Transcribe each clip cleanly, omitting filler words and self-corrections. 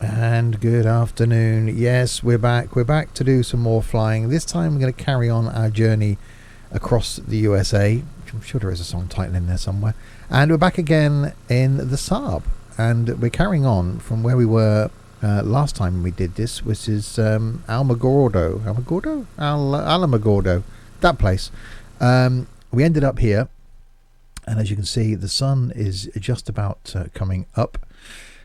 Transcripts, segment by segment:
And good afternoon. Yes, we're back. We're back to do some more flying. This time we're going to carry on our journey across the USA. I'm sure there is a song title in there somewhere. And we're back again in the Saab. And we're carrying on from where we were last time we did this, which is Alamogordo. That place. We ended up here. And as you can see, the sun is just about coming up.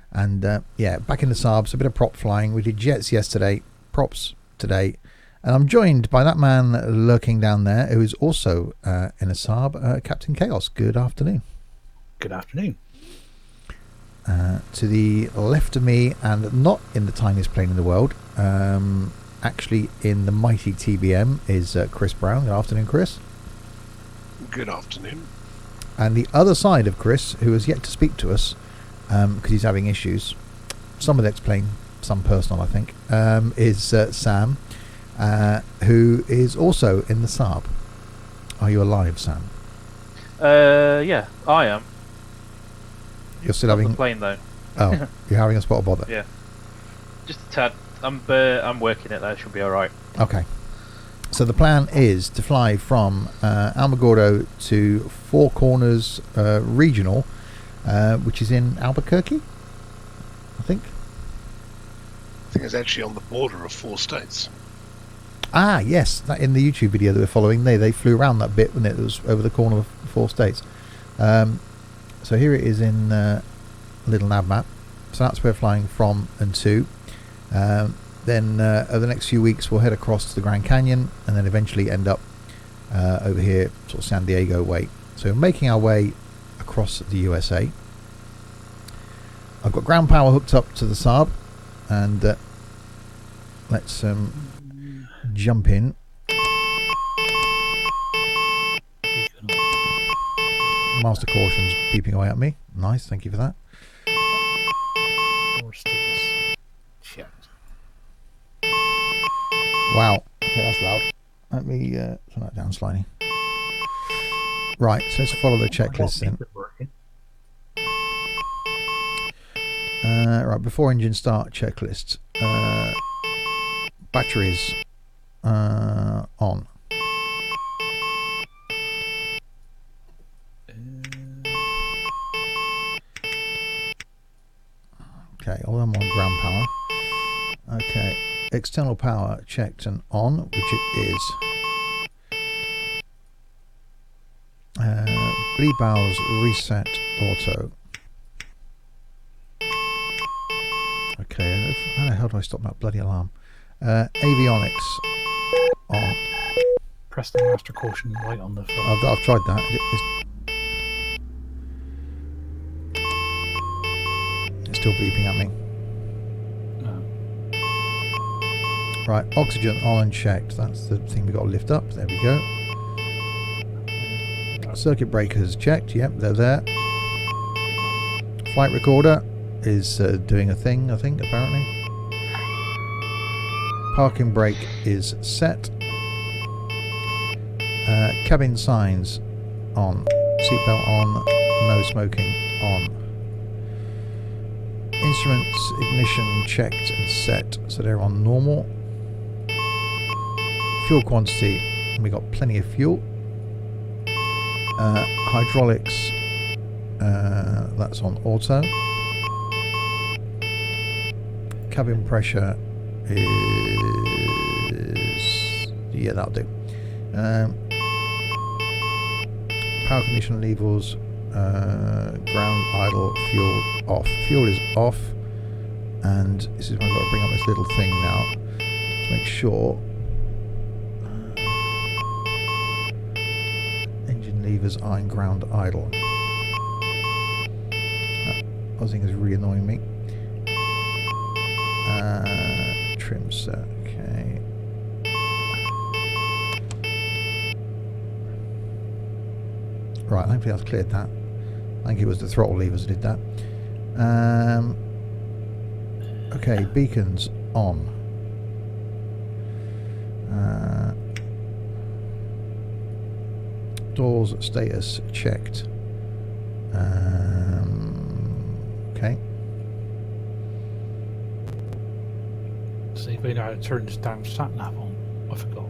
And yeah, back in the Saab, so a bit of prop flying. We did jets yesterday, props today. And I'm joined by that man lurking down there who is also in a Saab, Captain Chaos. Good afternoon. Good afternoon. To the left of me, and not in the tiniest plane in the world, actually in the mighty TBM, is Chris Brown. Good afternoon, Chris. Good afternoon. And the other side of Chris, who has yet to speak to us, because he's having issues, some with explain, some personal, I think, is Sam, who is also in the Saab. Are you alive, Sam? Yeah, I am. You're still Not having the plane though. Oh, you're having a spot of bother. Yeah, just a tad. I'm working it. That should be all right. Okay. So the plan is to fly from Alamogordo to Four Corners Regional, which is in Albuquerque, I think. I think it's actually on the border of 4 states. Ah, yes. That in the YouTube video that we're following, they flew around that bit when it was over the corner of 4 states. So here it is in little nav map. So that's where we're flying from and to. Then over the next few weeks we'll head across to the Grand Canyon and then eventually end up over here, sort of San Diego way. So we're making our way across the USA. I've got ground power hooked up to the Saab, and let's jump in. Master caution's beeping away at me. Nice, thank you for that. Wow, okay, that's loud. Let me turn that down slightly. Right, so let's follow the checklist then. Right, before engine start, checklist. Batteries on. Okay, all I'm on ground power. Okay, external power checked and on, which it is. Bleed valves reset auto. Okay, how the hell do I stop that bloody alarm? Avionics on. Press the master caution light on the phone. I've tried that. It's still beeping at me. Right, oxygen on and checked. That's the thing we got to lift up. There we go. Circuit breakers checked. Yep, they're there. Flight recorder is doing a thing, I think, apparently. Parking brake is set. Cabin signs on. Seatbelt on. No smoking on. Instruments ignition checked and set, so they're on normal. Fuel quantity, we got plenty of fuel. Hydraulics, that's on auto. Cabin pressure is, yeah, that'll do. Power condition levels, ground idle, fuel off. Fuel is off, and this is when I've got to bring up this little thing now to make sure. Engine levers are in ground idle. That buzzing is really annoying me. Trim set, okay. Right, hopefully that's cleared that. I think it was the throttle levers that did that. Okay, beacons on. Doors status checked. Okay. Does anybody know how to turn this damn sat nav on? I forgot.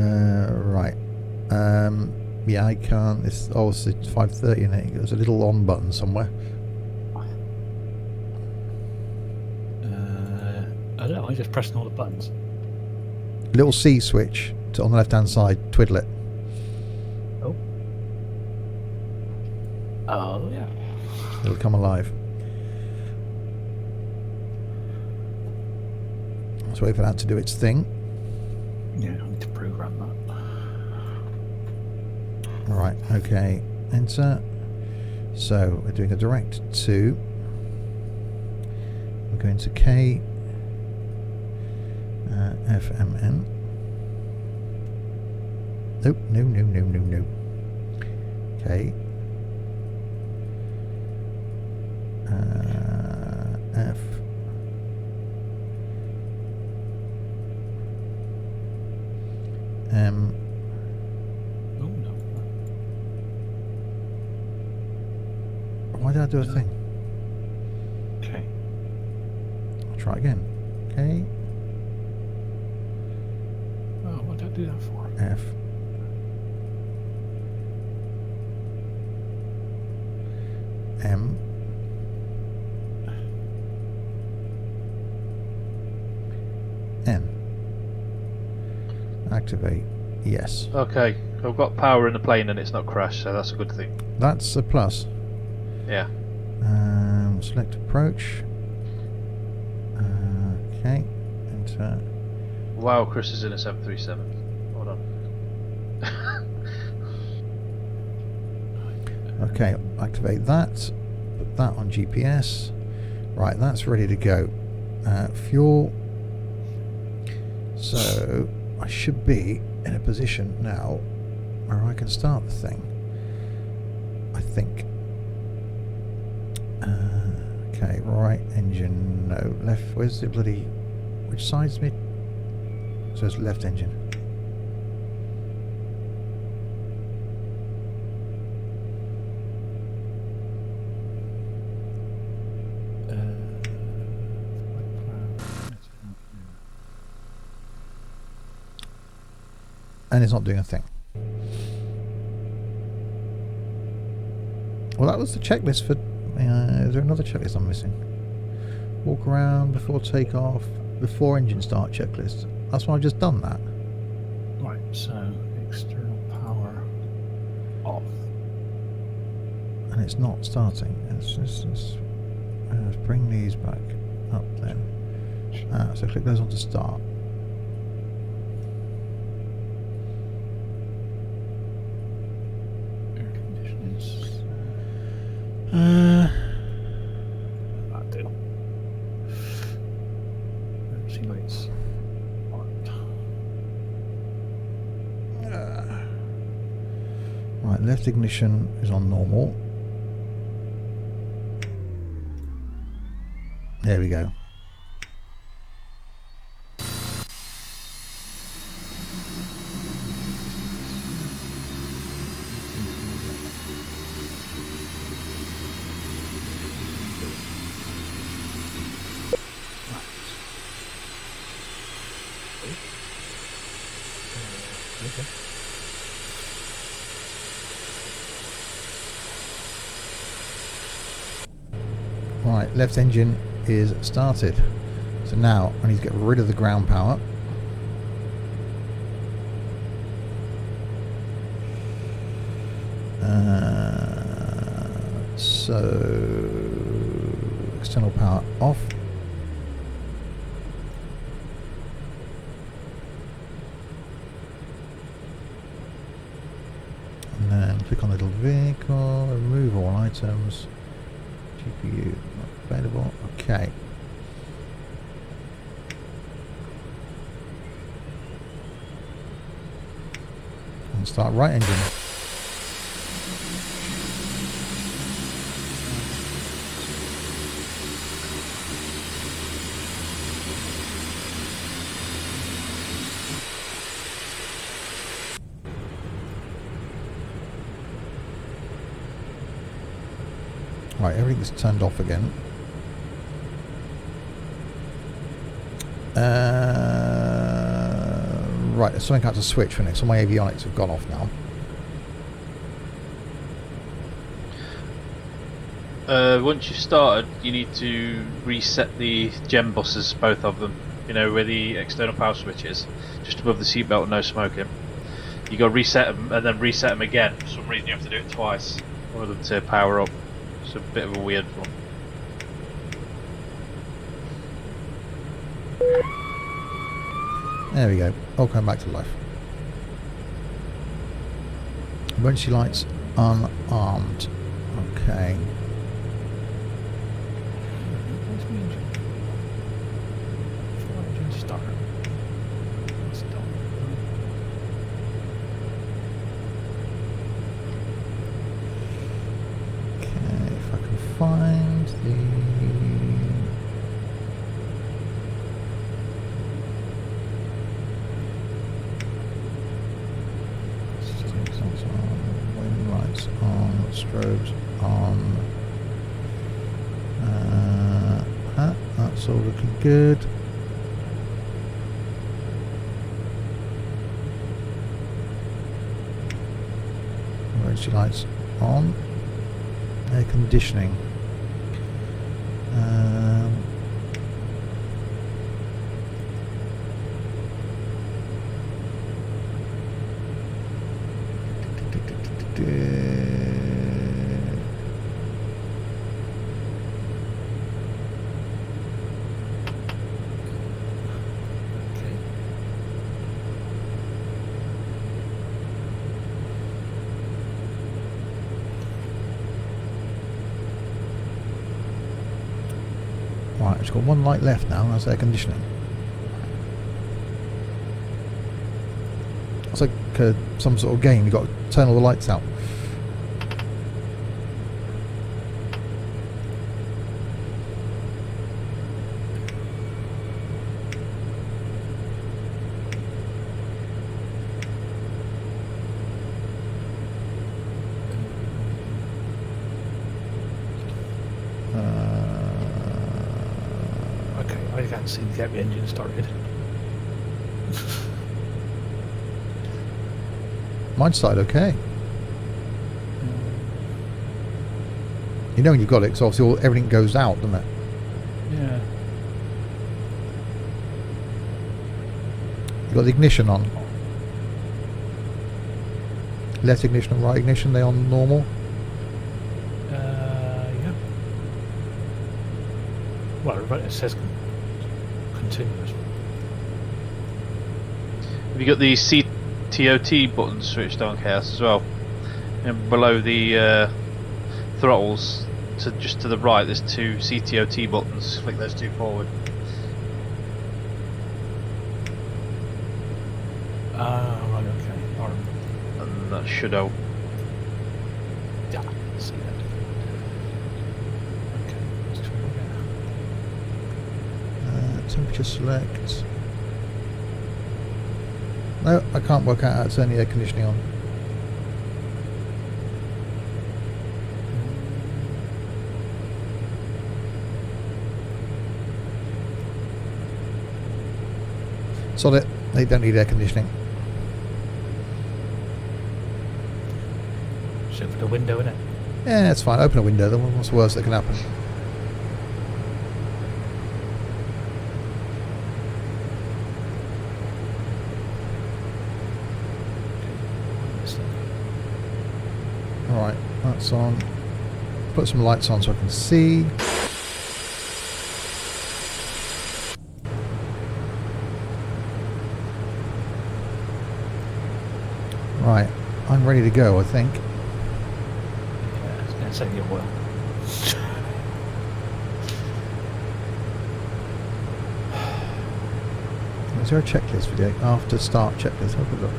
Right. Yeah, I can't. It's 5:30 in it. There's a little on button somewhere. I don't know. I just pressing all the buttons. Little C switch on the left hand side. Twiddle it. Oh yeah. It'll come alive. Let's wait for that to do its thing. Yeah, I need to program that. Right, okay. Enter. So we're doing a direct to. We're going to K FMN. Nope, no. Okay. F. M. Oh no. Why did I do a thing? Okay. I'll try again. Okay. Oh, what did I do that for? F. M. N. Activate. Yes. Okay, I've got power in the plane and it's not crashed, so that's a good thing. That's a plus. Yeah. Select approach. Okay. Enter. Wow, Chris is in a 737. Hold on. Okay, activate that. Put that on GPS. Right, that's ready to go. Fuel. So I should be in a position now where I can start the thing. I think. Okay, right engine. No, left. Where's the bloody? Which side's me? So it's left engine. And it's not doing a thing. Well, that was the checklist for... is there another checklist I'm missing? Walk around before takeoff, before engine start checklist. That's why I've just done that. Right, so external power off. And it's not starting. Let's bring these back up then. So click those on to start. Air conditioners. That do. Emergency lights. Right, left ignition is on normal. There we go. Okay. Right, left engine is started. So now I need to get rid of the ground power. So external power off. And then click on little vehicle, remove all items. GPU not available. Okay. And start right engine. Right, everything's turned off again. Right, there's something I have to switch for next. So my avionics have gone off now. Once you've started, you need to reset the gem buses, both of them. You know, where the external power switch is, just above the seatbelt, no smoking. You got to reset them and then reset them again. For some reason, you have to do it twice for them to power up. It's a bit of a weird one. There we go. All coming back to life. Emergency lights unarmed. Okay. Where's my engine? Full engine start. It's done. Okay, if I can find the... Lights on, wind lights on, strobes on. That's all looking good. Emergency lights on. Air conditioning. Okay. Right, it's got one light left now, that's air conditioning. It's like some sort of game, you've got to turn all the lights out. Okay, I can't seem to get the engine started. Mine started okay. You know when you've got it, because obviously everything goes out, doesn't it? Yeah. You've got the ignition on. Left ignition and right ignition, they on normal. Yeah. Well, it says continuous. Have you got the CTOT button switched on, Chaos, as well? And below the throttles, just to the right, there's two CTOT buttons. Click those two forward. Right, okay. Or, And that should help. yeah, I see that. Okay, let's try again. Temperature select. No, I can't work out how to turn the air conditioning on. Sod it, they don't need air conditioning. Shoot for the window, innit? Yeah, it's fine. Open a window, then what's the worst that can happen? Alright, that's on. Put some lights on so I can see. Right, I'm ready to go, I think. Yeah, it's going to save you oil. Is there a checklist video? After start checklist, have a look.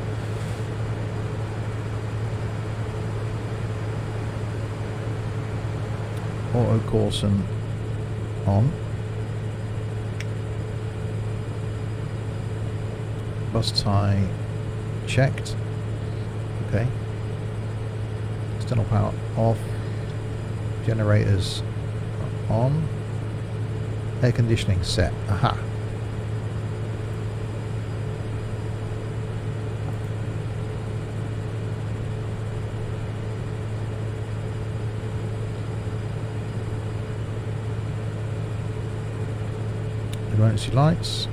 Auto caution on. Bus tie checked. Okay. External power off. Generators on. Air conditioning set. Aha. Emergency lights.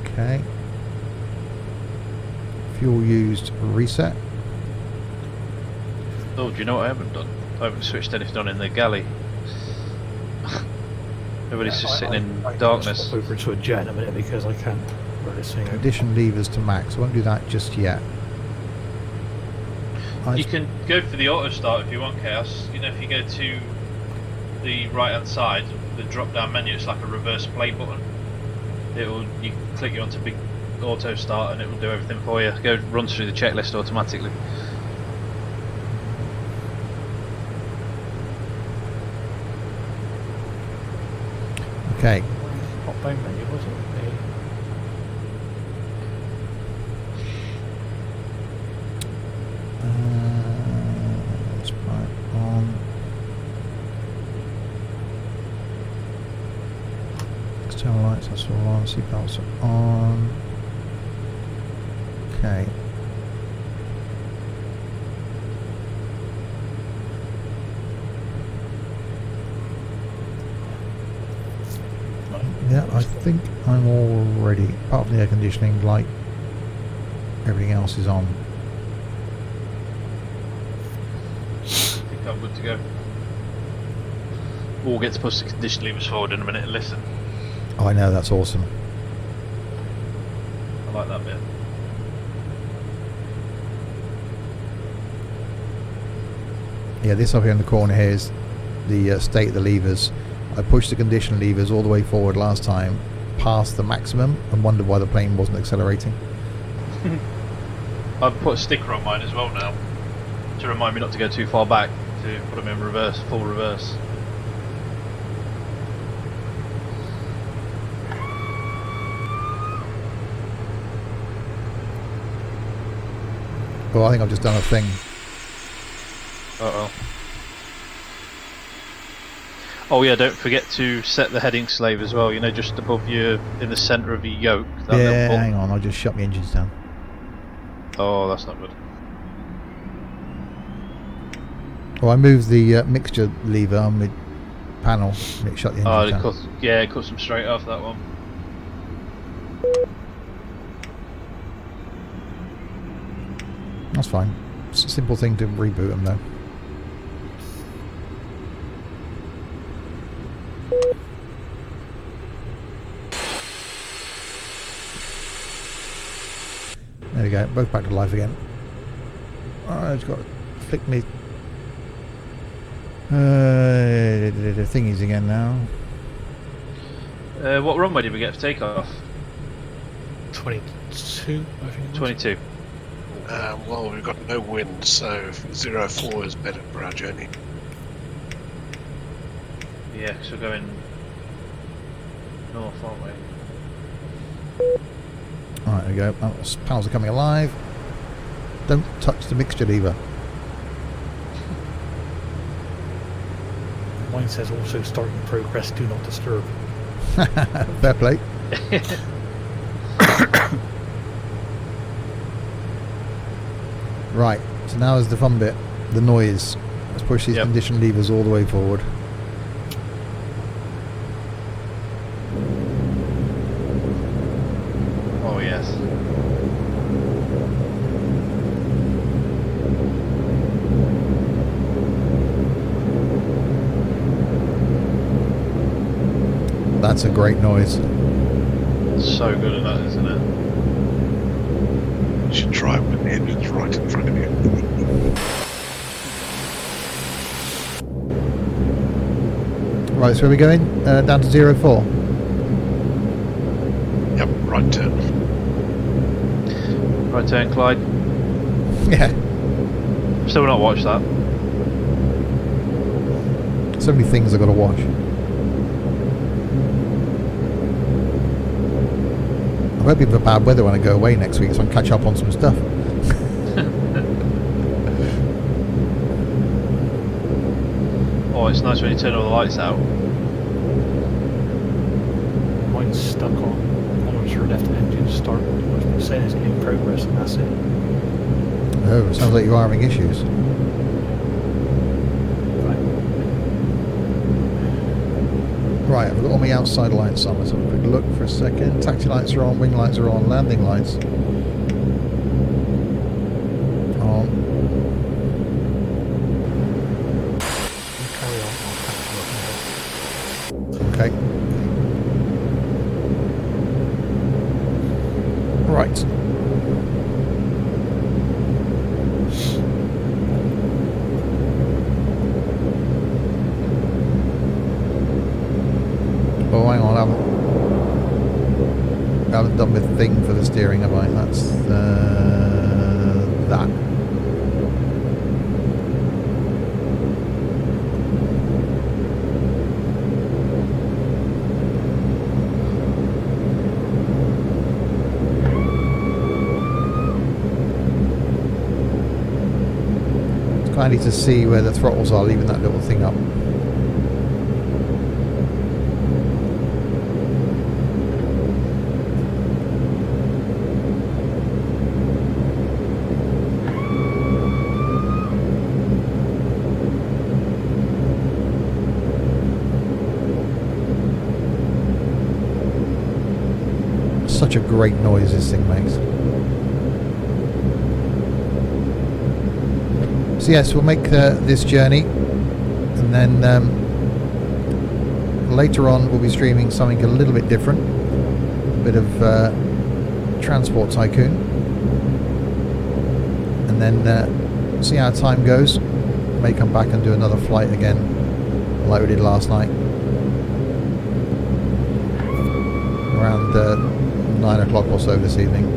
Okay. Fuel used reset. Oh, do you know what I haven't done? I haven't switched anything on in the galley. Everybody's just sitting in I darkness. swap over to a jet in a minute because I can't run this thing out. Condition levers to max. I won't do that just yet. You can go for the auto start if you want, Chaos. You know, if you go to the right hand side, the drop down menu, it's like a reverse play button. You click onto big auto start and it will do everything for you. Runs through the checklist automatically. Okay. Pop down menu, was it? Let's put it on. External lights, that's all on. Seatbelts are on. Okay. Yeah, I think I'm all ready. Apart from the air conditioning, light, everything else is on. I think I'm good to go. We'll get to push the condition levers forward in a minute and listen. Oh, I know, that's awesome. I like that bit. Yeah, this up here in the corner here is the state of the levers. I pushed the condition levers all the way forward last time, past the maximum, and wondered why the plane wasn't accelerating. I've put a sticker on mine as well now to remind me not to go too far back, to put them in reverse, full reverse. Well, I think I've just done a thing. Uh-oh. Oh yeah, don't forget to set the heading slave as well, you know, just above you, in the centre of your yoke. That Yeah, little hang on, I'll just shut my engines down. Oh, that's not good. Well, I moved the mixture lever on the panel, and it shut the Oh, engines down. it cuts them straight off, that one. That's fine. It's a simple thing to reboot them though. There we go, both back to life again. I've just got to flick me thingies again now. What runway did we get for takeoff? 22, I think it was. 22. Well, we've got no wind, so 04 is better for our journey. Yeah, because we're going north, aren't we? Alright, there we go. Panels are coming alive. Don't touch the mixture lever. Mine says also starting progress, do not disturb. Fair play. Right, so now is the fun bit, the noise. Let's push these condition levers all the way forward. Oh yes. That's a great noise. So good at that, isn't it? You should try it when the engine's right in front of you. Right, so where are we going? Down to 04. Yep, right turn. Right turn, Clyde. Yeah, Still not watched that. so many things I've got to watch. I'm hoping for bad weather when I go away next week so I can catch up on some stuff. Oh, it's nice when you turn all the lights out. Mine's stuck on monitor left engine start. What's been saying is in progress, and that's it. Oh, it sounds like you are having issues. Right, I've got all my outside lights on. Let's have a quick look for a second. Taxi lights are on, wing lights are on, landing lights on. Carry on. I'll catch you up. Okay. Right. Oh, hang on, I haven't done the thing for the steering, have I? That's that. It's handy to see where the throttles are, leaving that little thing up. Such a great noise this thing makes. So yes, we'll make this journey, and then later on we'll be streaming something a little bit different, a bit of Transport Tycoon, and then see how time goes. May come back and do another flight again like we did last night, around 9 o'clock or so this evening.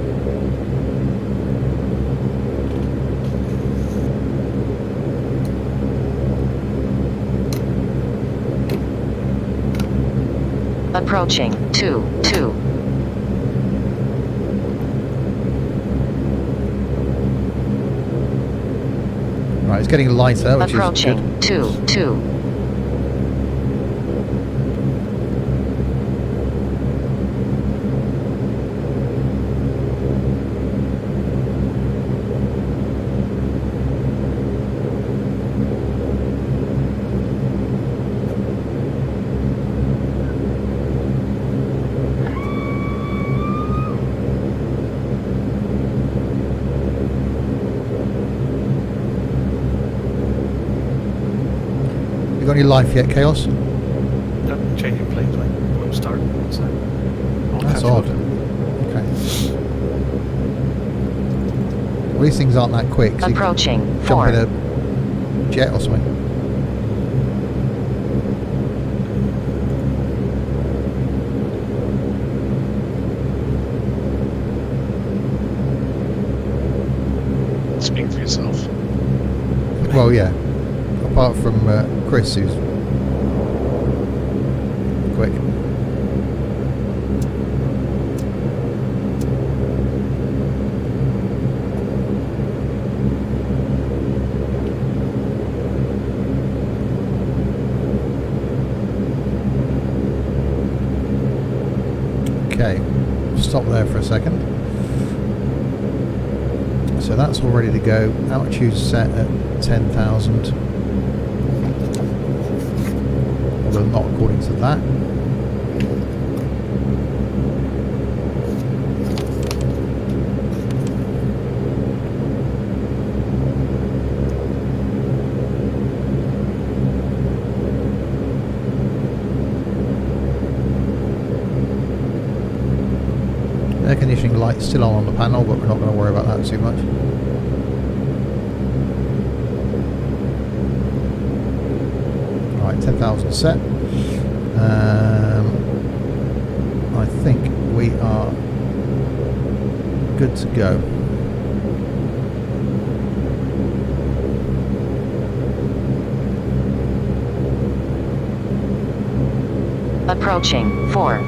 Approaching 2-2. Right, it's getting lighter, which Approaching is good. 2-2. You got any life yet, Chaos? Yep, changing planes, mate. It won't start. So I'll That's catch you odd. up. Okay. Well, these things aren't that quick. So you can Approaching jump 4. in a jet or something. Speak for yourself. Well, yeah. Apart from Chris, who's quick. Okay, stop there for a second. So that's all ready to go. Altitude set at 10,000. Although not according to that. Air conditioning light's still on the panel, but we're not going to worry about that too much. Right, 10,000 set. I think we are good to go. Approaching 4.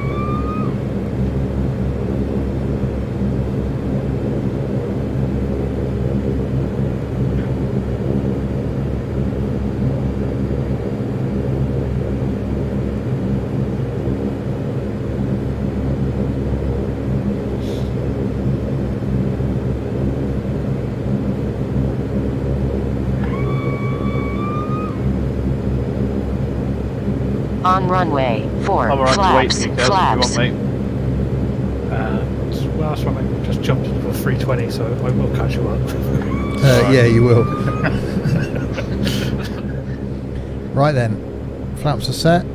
On runway 4. I'm around to wait Flaps. for you, Kaz, if you Flaps. want, mate. Well, that's right, mate. Just jumped into the 320, so I will catch you up. Yeah, you will. Right then, flaps are set.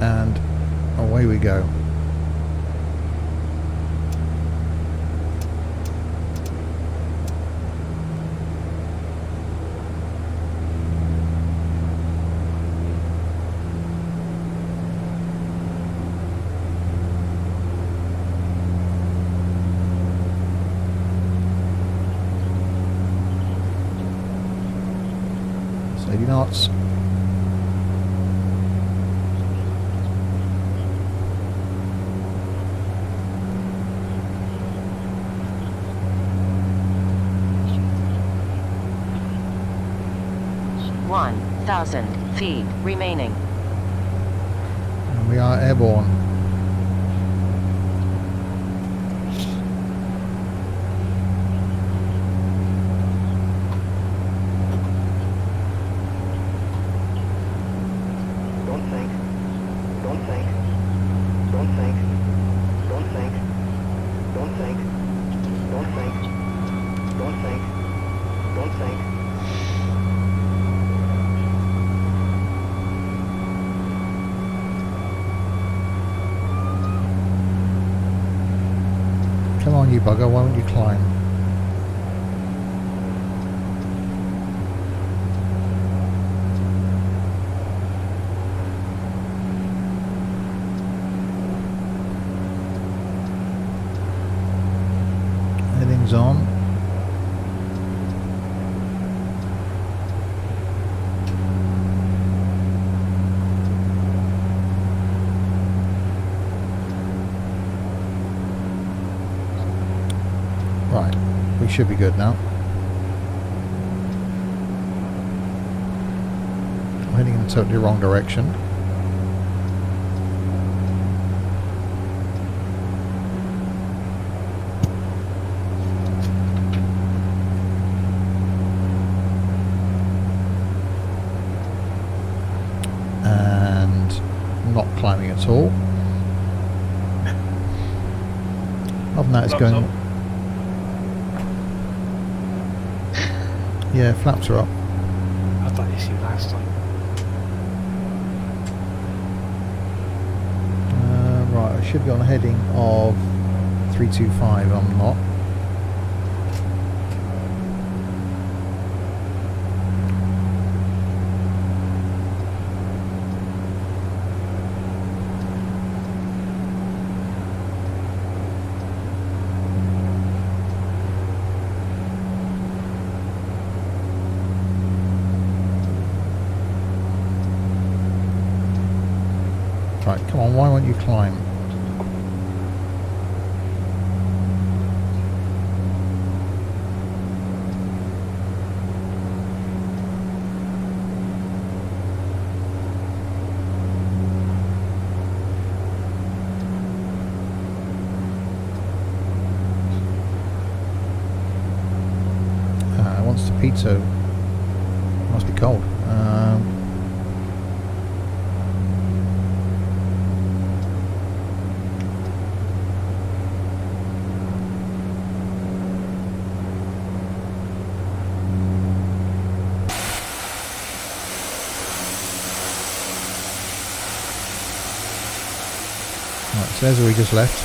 And away we go. So 80 knots. One 1,000 feet remaining. And we are airborne. Don't think. Don't think. Don't think. Don't think. Don't think. Don't think. Don't think. Don't think. Come on, you bugger, why won't you climb? Heading's on. Right, we should be good now. I'm heading in the totally wrong direction. And not climbing at all. Other than that, it's Flaps going. up. Yeah, flaps are up. I had that issue last time. Right, I should be on a heading of 325. I'm not. Right, come on, why won't you climb? It wants to pizza. Must be cold. Right, so there's where we just left.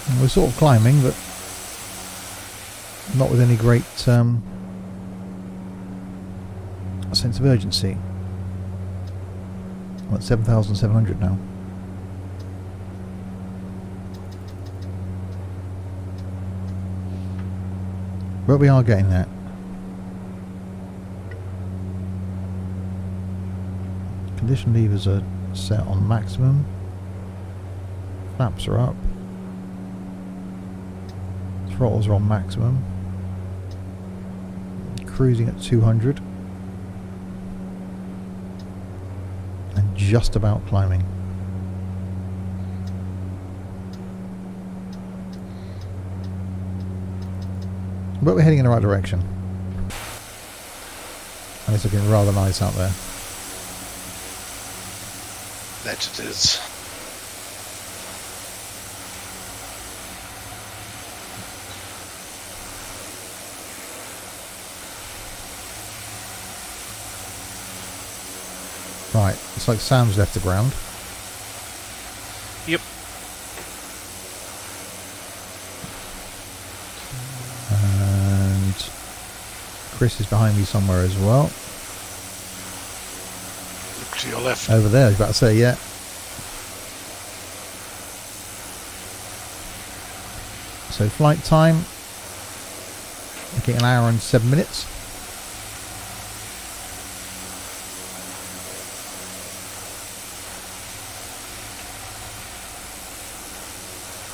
And we're sort of climbing, but not with any great sense of urgency. Well, it's 7,700 now. But we are getting there. Condition levers are set on maximum. Flaps are up. Throttles are on maximum. Cruising at 200. just about climbing. But we're heading in the right direction. And it's looking rather nice out there. That it is. Right, it's like Sam's left the ground. Yep. And Chris is behind me somewhere as well. Look to your left. Over there, I was about to say, yeah. So flight time, looking at 1 hour and 7 minutes.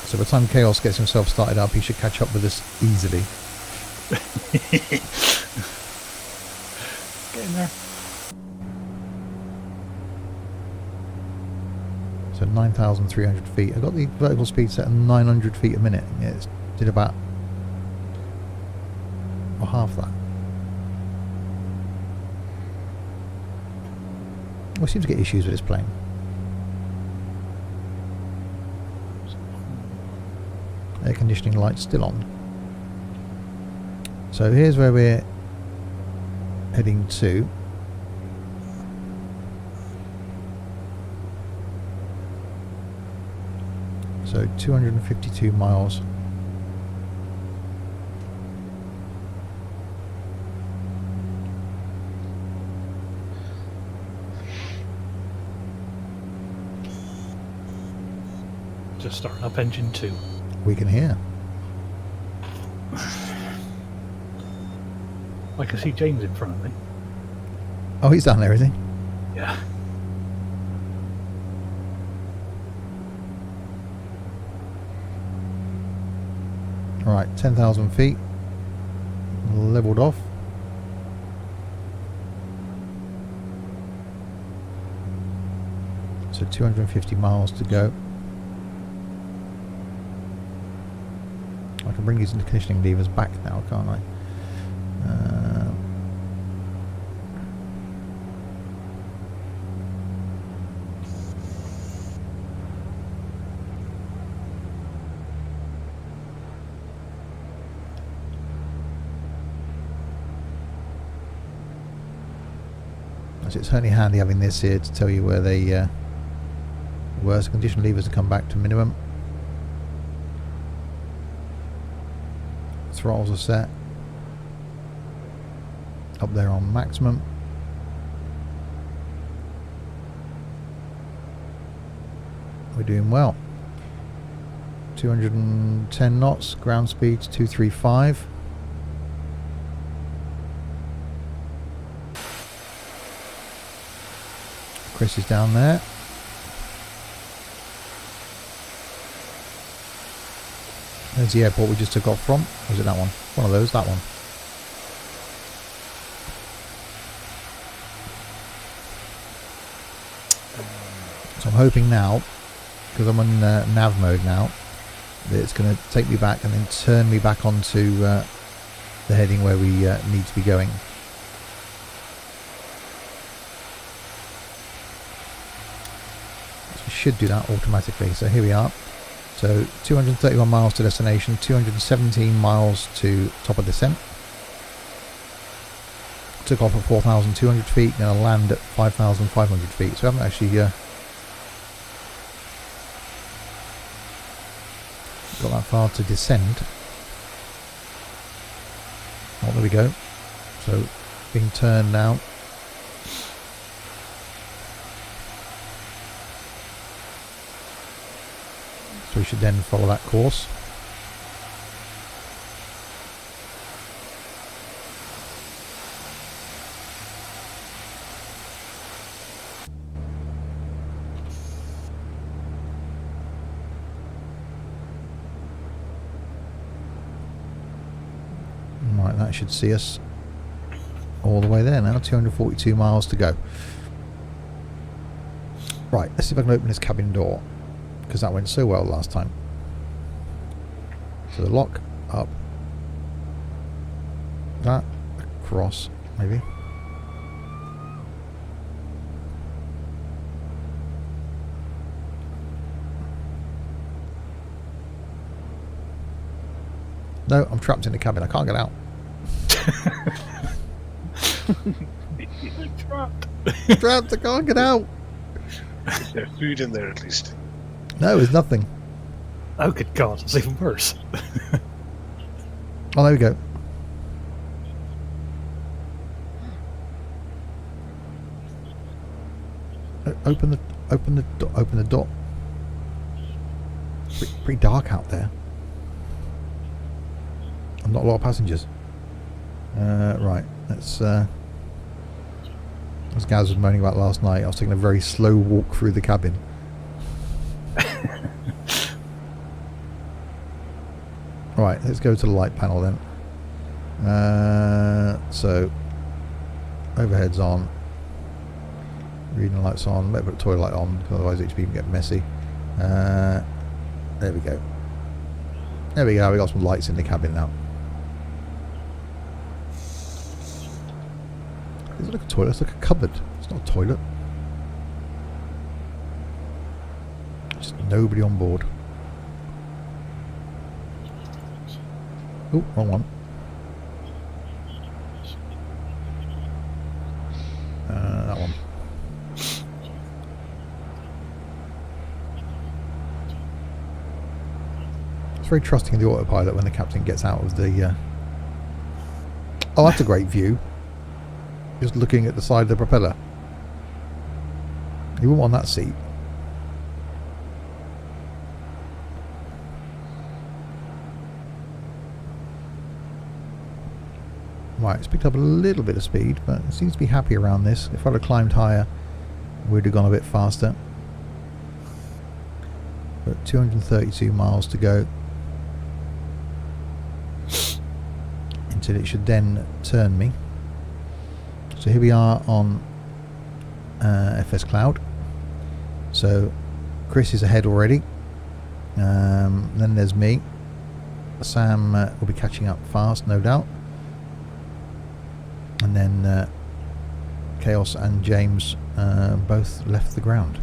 So by the time Chaos gets himself started up, he should catch up with us easily. Get in there. So 9,300 feet. I got the vertical speed set at 900 feet a minute. Yeah, it did about half that. We seem to get issues with this plane. Air conditioning lights still on. So here's where we're heading to. So 252 miles. Just starting up engine 2. We can hear. I can see James in front of me. Oh, he's down there, is he? Yeah. Right, 10,000 feet. Leveled off. So 250 miles to go. I can bring these conditioning levers back now, can't I? So it's certainly handy having this here to tell you where they were. So condition levers to come back to minimum. Throttles are set up there on maximum. We're doing well. 210 knots, ground speeds 235. Chris is down there. There's the airport we just took off from. Or was it that one? One of those, that one. So I'm hoping now, because I'm on nav mode now, that it's going to take me back and then turn me back onto the heading where we need to be going. So we should do that automatically. So here we are. So 231 miles to destination, 217 miles to top of descent. Took off at 4,200 feet, going to land at 5,500 feet. So I haven't actually got that far to descend. Oh, there we go. So being turned now. So we should then follow that course. Right, that should see us all the way there now. 242 miles to go. Right, let's see if I can open this cabin door, because that went so well last time. So the lock up, that across, maybe. No, I'm trapped in the cabin. I can't get out. Trapped. Trapped. I can't get out. There's food in there at least. No, there's nothing. Oh, good God, it's even worse. Oh, there we go. Open the door. Pretty dark out there. And not a lot of passengers. Right, let's. As Gaz was moaning about last night, I was taking a very slow walk through the cabin. Right, let's go to the light panel then. So, overhead's on. Reading lights on. Better put the toilet light on, otherwise HP can get messy. There we go. There we go. We got some lights in the cabin now. Does it look like a toilet? It's like a cupboard. It's not a toilet. Just nobody on board. Oh, wrong one. That one. It's very trusting of the autopilot when the captain gets out of the... Oh, that's a great view. Just looking at the side of the propeller. You wouldn't want that seat. Right, it's picked up a little bit of speed, but it seems to be happy around this. If I'd have climbed higher, we'd have gone a bit faster. But 232 miles to go until it should then turn me. So here we are on FS Cloud. So Chris is ahead already. Then there's me. Sam will be catching up fast, no doubt. And then Chaos and James both left the ground.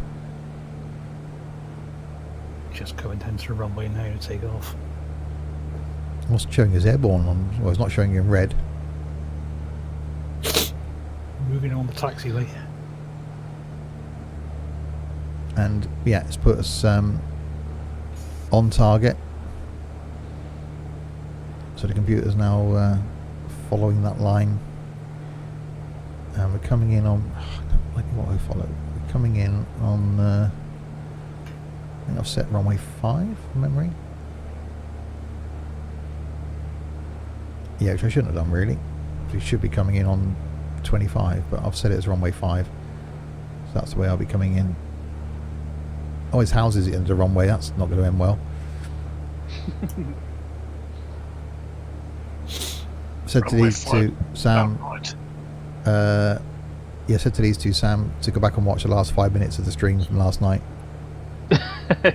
Just going down to the runway now to take off. What's showing as airborne on? Well, it's not showing in red. Moving on the taxiway. And yeah, it's put us on target. So the computer's now following that line. And we're coming in on... I don't like what I follow. We're coming in on... I think I've set runway 5 from memory. Yeah, which I shouldn't have done really. We should be coming in on 25, but I've set it as runway 5. So that's the way I'll be coming in. Oh, his houses at the end of the runway. That's not going to end well. Said to Runway these two, 5. Sam... Oh, right. Yeah, said to these two, Sam, to go back and watch the last 5 minutes of the stream from last night.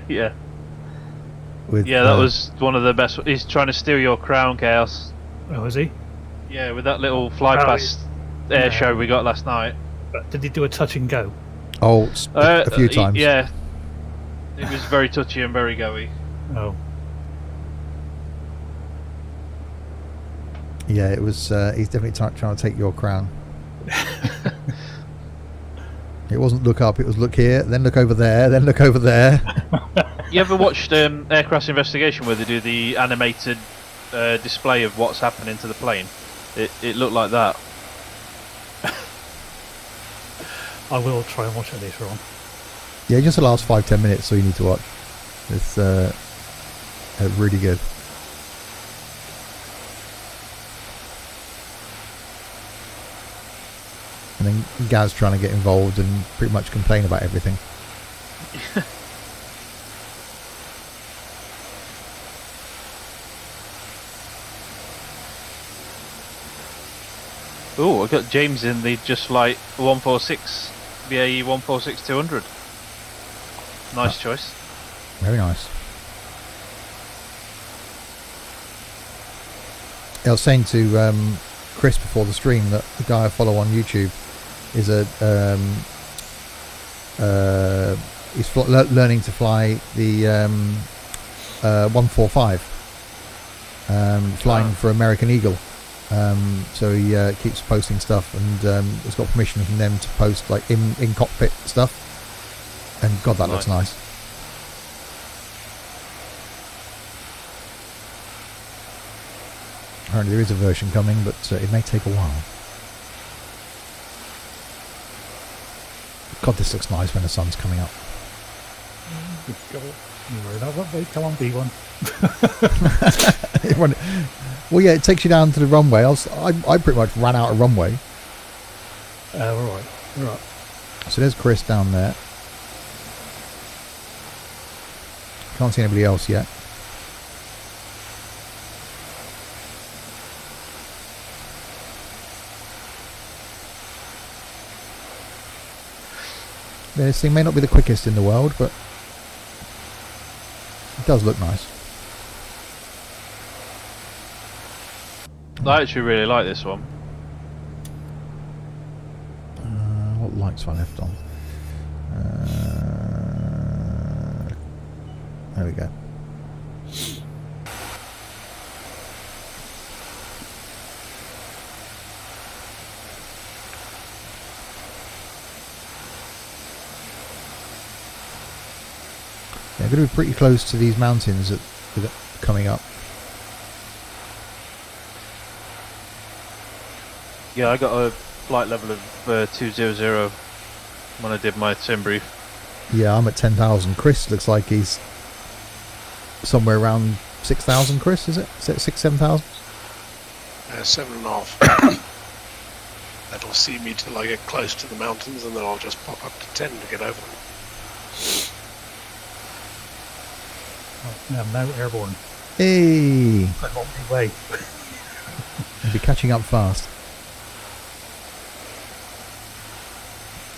Yeah. With, Yeah, that was one of the best. He's trying to steal your crown, Chaos. Oh, is he? Yeah, with that little fly past air show we got last night. Did he do a touch and go? Oh, a few times. Yeah. It was very touchy and very goey. Oh. Yeah, it was. He's definitely trying to take your crown. It wasn't look up, it was look here, then look over there, then look over there. You ever watched Aircraft Investigation where they do the animated display of what's happening to the plane? It looked like that. I will try and watch it later on. Yeah, just the last 5-10 minutes, so you need to watch. It's really good. And then Gaz trying to get involved and pretty much complain about everything. Oh, I got James in the just flight 146 BAE 146-200. Nice choice. Very nice. I was saying to Chris before the stream that the guy I follow on YouTube is he's learning to fly the 145, flying for American Eagle. So he keeps posting stuff, and has got permission from them to post like in cockpit stuff. And God, that looks nice. Apparently there is a version coming, but it may take a while. God, this looks nice when the sun's coming up. Come on, be one. Well, yeah, it takes you down to the runway. I pretty much ran out of runway. Right. So there's Chris down there. Can't see anybody else yet. This thing may not be the quickest in the world, but it does look nice. I actually really like this one. What lights have I left on? There we go. Yeah, I'm going to be pretty close to these mountains that are coming up. Yeah, I got a flight level of 200 when I did my sim brief. Yeah, I'm at 10,000. Chris looks like he's somewhere around 6,000. Chris, is it? Is it 7,000? 7.5. That'll see me till I get close to the mountains, and then I'll just pop up to 10 to get over them. No, no airborne. Hey! That won't be way. You'll be catching up fast.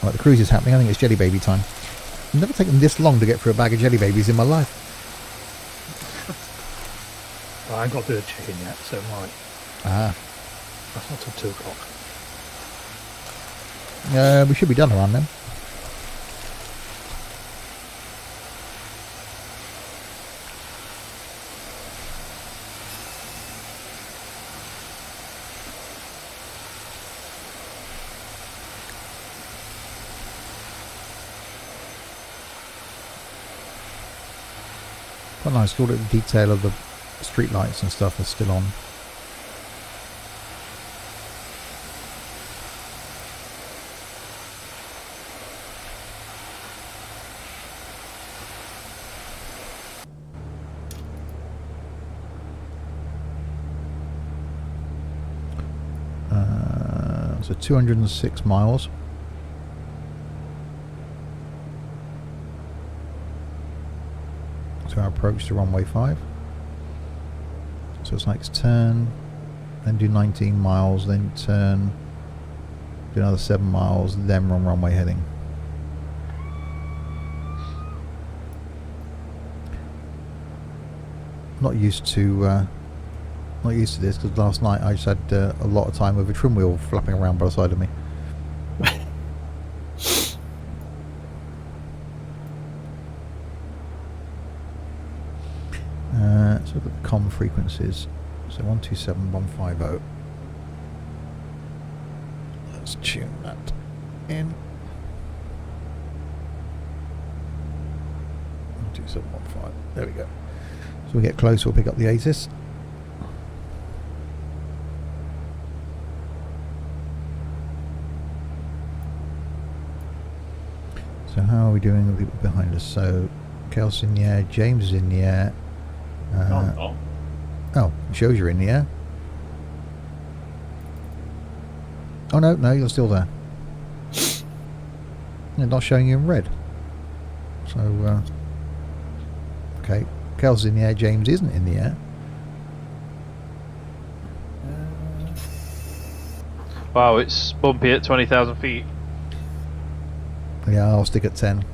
Right, the cruise is happening. I think it's Jelly Baby time. I've never taken this long to get through a bag of Jelly Babies in my life. Well, I ain't got to do the chicken yet, so right. Ah. That's not till 2 o'clock. We should be done around then. Quite nice. All the detail of the street lights and stuff are still on. So 206 miles. To our approach to runway 5. So it's like turn, then do 19 miles, then turn, do another 7 miles, then run runway heading. Not used to this because last night I just had a lot of time with a trim wheel flapping around by the side of me. Let's look at the comm frequencies. So 127.150. Let's tune that in. 127.15. There we go. So we get close, we'll pick up the ATIS. So how are we doing with people behind us? So Kel's in the air, James is in the air. Oh, it shows you're in the air. Oh no, you're still there. They're not showing you in red. So, okay. Kel's in the air, James isn't in the air. Wow, it's bumpy at 20,000 feet. Yeah, I'll stick at 10.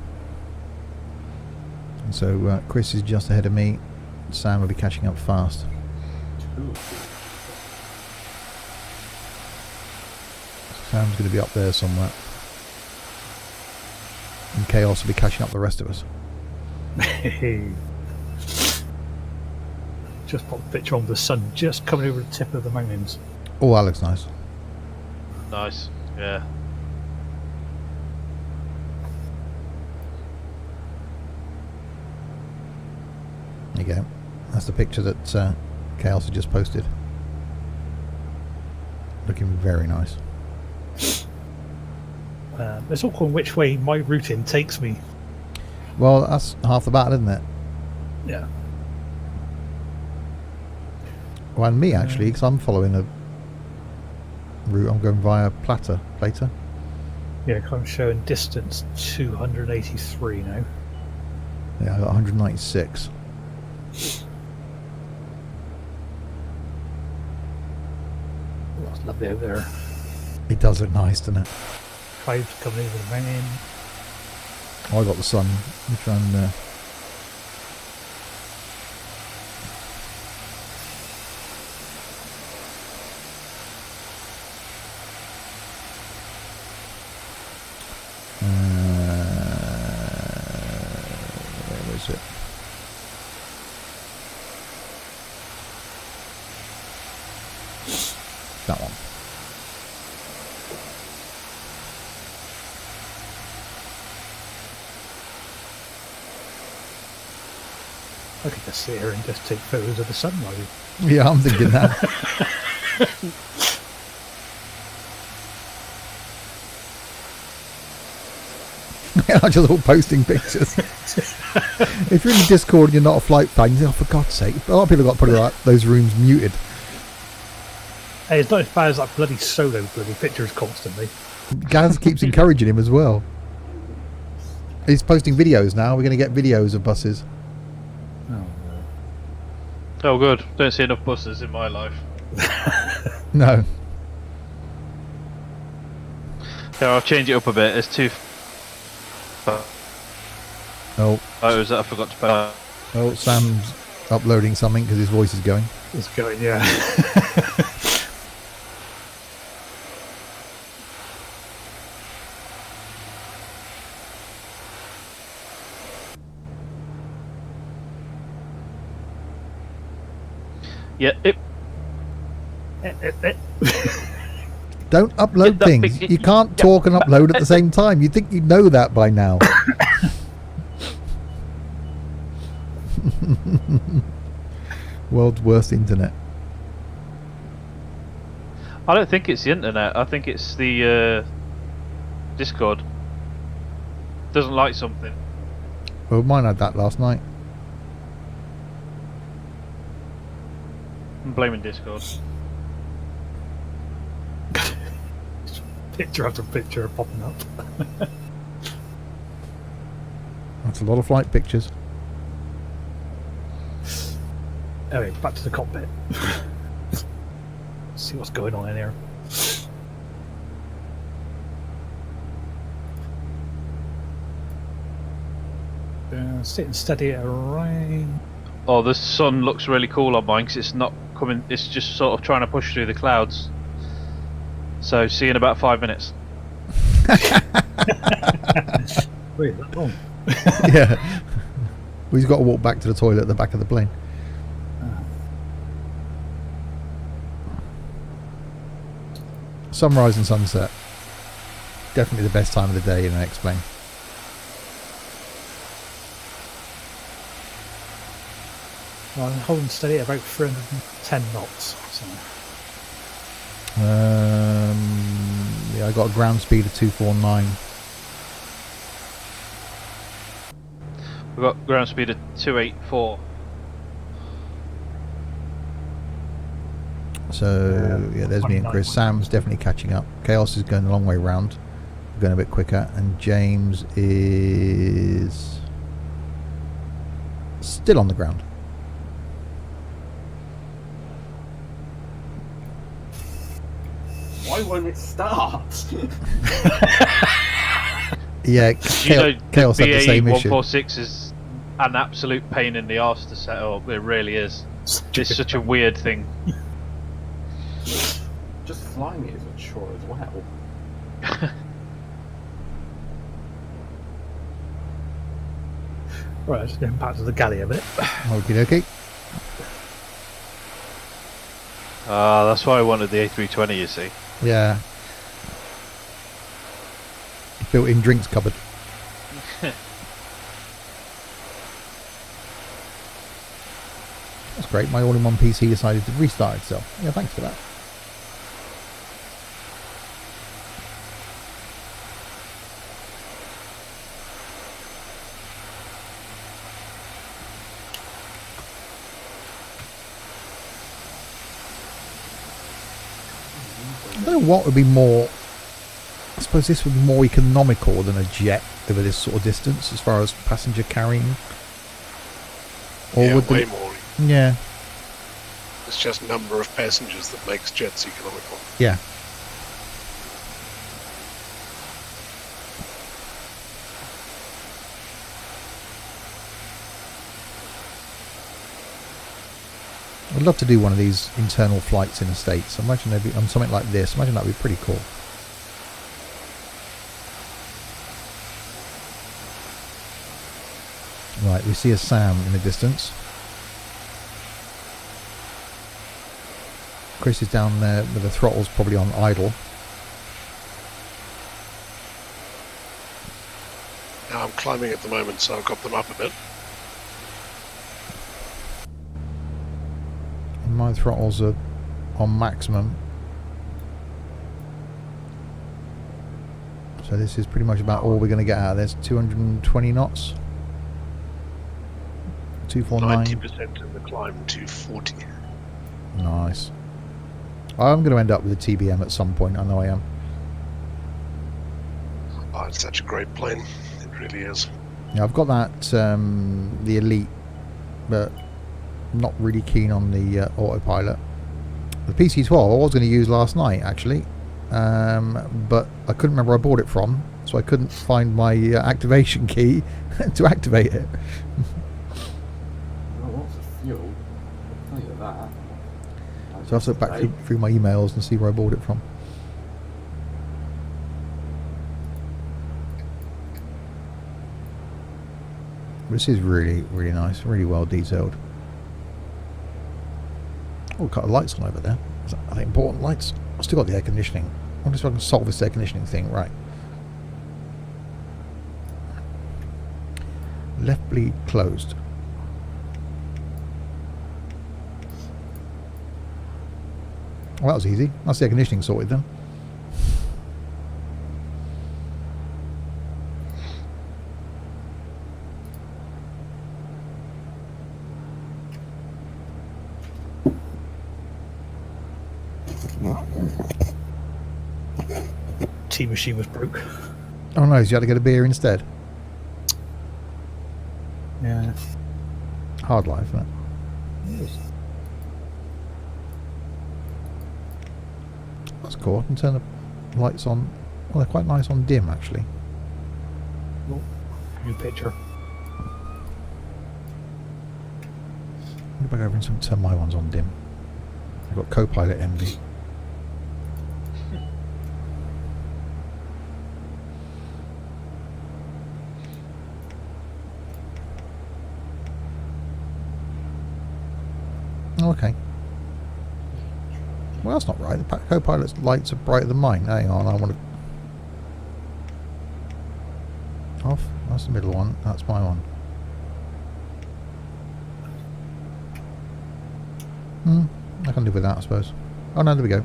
And so Chris is just ahead of me. Sam will be catching up fast. Sam's going to be up there somewhere. And Chaos will be catching up the rest of us. Just put a picture on the sun just coming over the tip of the mountains. Oh, that looks nice. Nice. Yeah. There you go. That's the picture that Chaos had just posted. Looking very nice. It's all on which way my routing takes me. Well, that's half the battle, isn't it? Yeah. Well, and me actually, because I'm following a route. I'm going via Plata. Yeah, I'm showing distance 283 now. Yeah, I got 196. Oh, that's lovely out there. It does look nice, doesn't it? Clouds coming over the mountain. Oh, I got the sun. Let me try and... where is it? That one. I could just sit here and just take photos of the sunrise. Yeah, I'm thinking that. I'm just all posting pictures. If you're in the Discord and you're not a flight fan, you think, oh, for God's sake. A lot of people have got to put those rooms muted. Hey, it's not as bad as that bloody solo bloody pictures constantly. Gaz keeps encouraging him as well. He's posting videos now. We're going to get videos of buses. Oh, good. Don't see enough buses in my life. No. Yeah, I'll change it up a bit. It's too. Oh, Photos that I forgot to put. oh, Sam's uploading something because his voice is going. It's going, yeah. Yeah. Don't upload that things. big- You can't talk and upload at the same time. You'd think you'd know that by now. World's worst internet. I don't think it's the internet. I think it's the Discord. Doesn't like something. Well, mine had that last night. I'm blaming Discord. Picture after picture popping up. That's a lot of flight pictures. Anyway, back to the cockpit. See what's going on in here. Sitting steady at around. Oh, the sun looks really cool on mine because it's not coming. It's just sort of trying to push through the clouds. So, see you in about 5 minutes. Wait, is that wrong? Yeah. Well, he's got to walk back to the toilet at the back of the plane. Sunrise and sunset. Definitely the best time of the day in an X-plane. Well, I'm holding steady at about 310 knots. So. Yeah, I got a ground speed of 249. We've got ground speed of 284. So yeah, there's me and Chris. Sam's definitely catching up. Chaos is going a long way round, going a bit quicker, and James is still on the ground. Why won't it start? Yeah, Chaos had the same issue. 146 is an absolute pain in the arse to set up. It really is. It's such a weird thing. Just flying it is a chore as well. Right, let's go back to the galley a bit. Okie dokie. That's why I wanted the A320, you see. Yeah. Built-in drinks cupboard. That's great. My all-in-one PC decided to restart itself. Yeah, thanks for that. I don't know what would be more. I suppose this would be more economical than a jet over this sort of distance as far as passenger carrying. Or Yeah, would way the, more. yeah, It's just number of passengers that makes jets economical. yeah. I'd love to do one of these internal flights in the States. Imagine they'd be on something like this. Imagine that'd be pretty cool. Right, we see a Sam in the distance. Chris is down there with the throttles probably on idle. Now I'm climbing at the moment, so I've got them up a bit. And my throttles are on maximum. So this is pretty much about all we're going to get out of this. 220 knots. 249. 90% of the climb, 240. Nice. I'm going to end up with a TBM at some point. I know I am. Oh, it's such a great plane. It really is. Yeah, I've got that, the Elite, but not really keen on the autopilot. The PC-12 I was going to use last night, actually, but I couldn't remember where I bought it from, so I couldn't find my activation key to activate it. Oh, lots of fuel. I'll tell you that. So I'll have to look back through my emails and see where I bought it from. This is really, really nice, really well detailed. Oh, got the lights on over there. Are they important lights? I've still got the air conditioning. I wonder if I can solve this air conditioning thing. Right. Left bleed closed. Well, that was easy. That's the air conditioning sorted then. Tea machine was broke. Oh no, so you had to get a beer instead. Yeah. Hard life, isn't it? That's cool. I can turn the lights on. Well, they're quite nice on dim, actually. New picture. Let me back over and turn my ones on dim. I've got Copilot envy. Oh, okay. Well, that's not right. The Copilot's lights are brighter than mine. Hang on, I want to... Off. That's the middle one. That's my one. I can live with that, I suppose. Oh, no, there we go.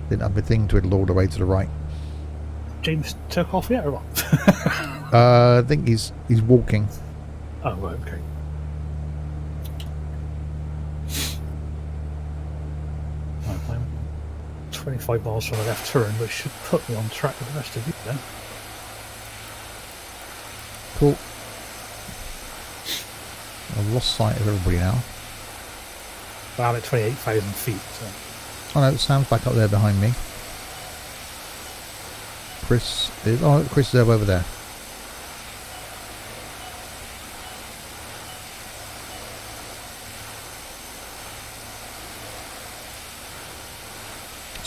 Didn't have the thing twiddled all the way to the right. James took off yet or what? I think he's walking. Oh, right, okay. Right, I'm 25 miles from the left turn, which should put me on track with the rest of you then. Cool. I've lost sight of everybody now. Well, I'm at 28,000 feet, so... Oh no, Sam's back up there behind me. Chris is... Oh, Chris is over there.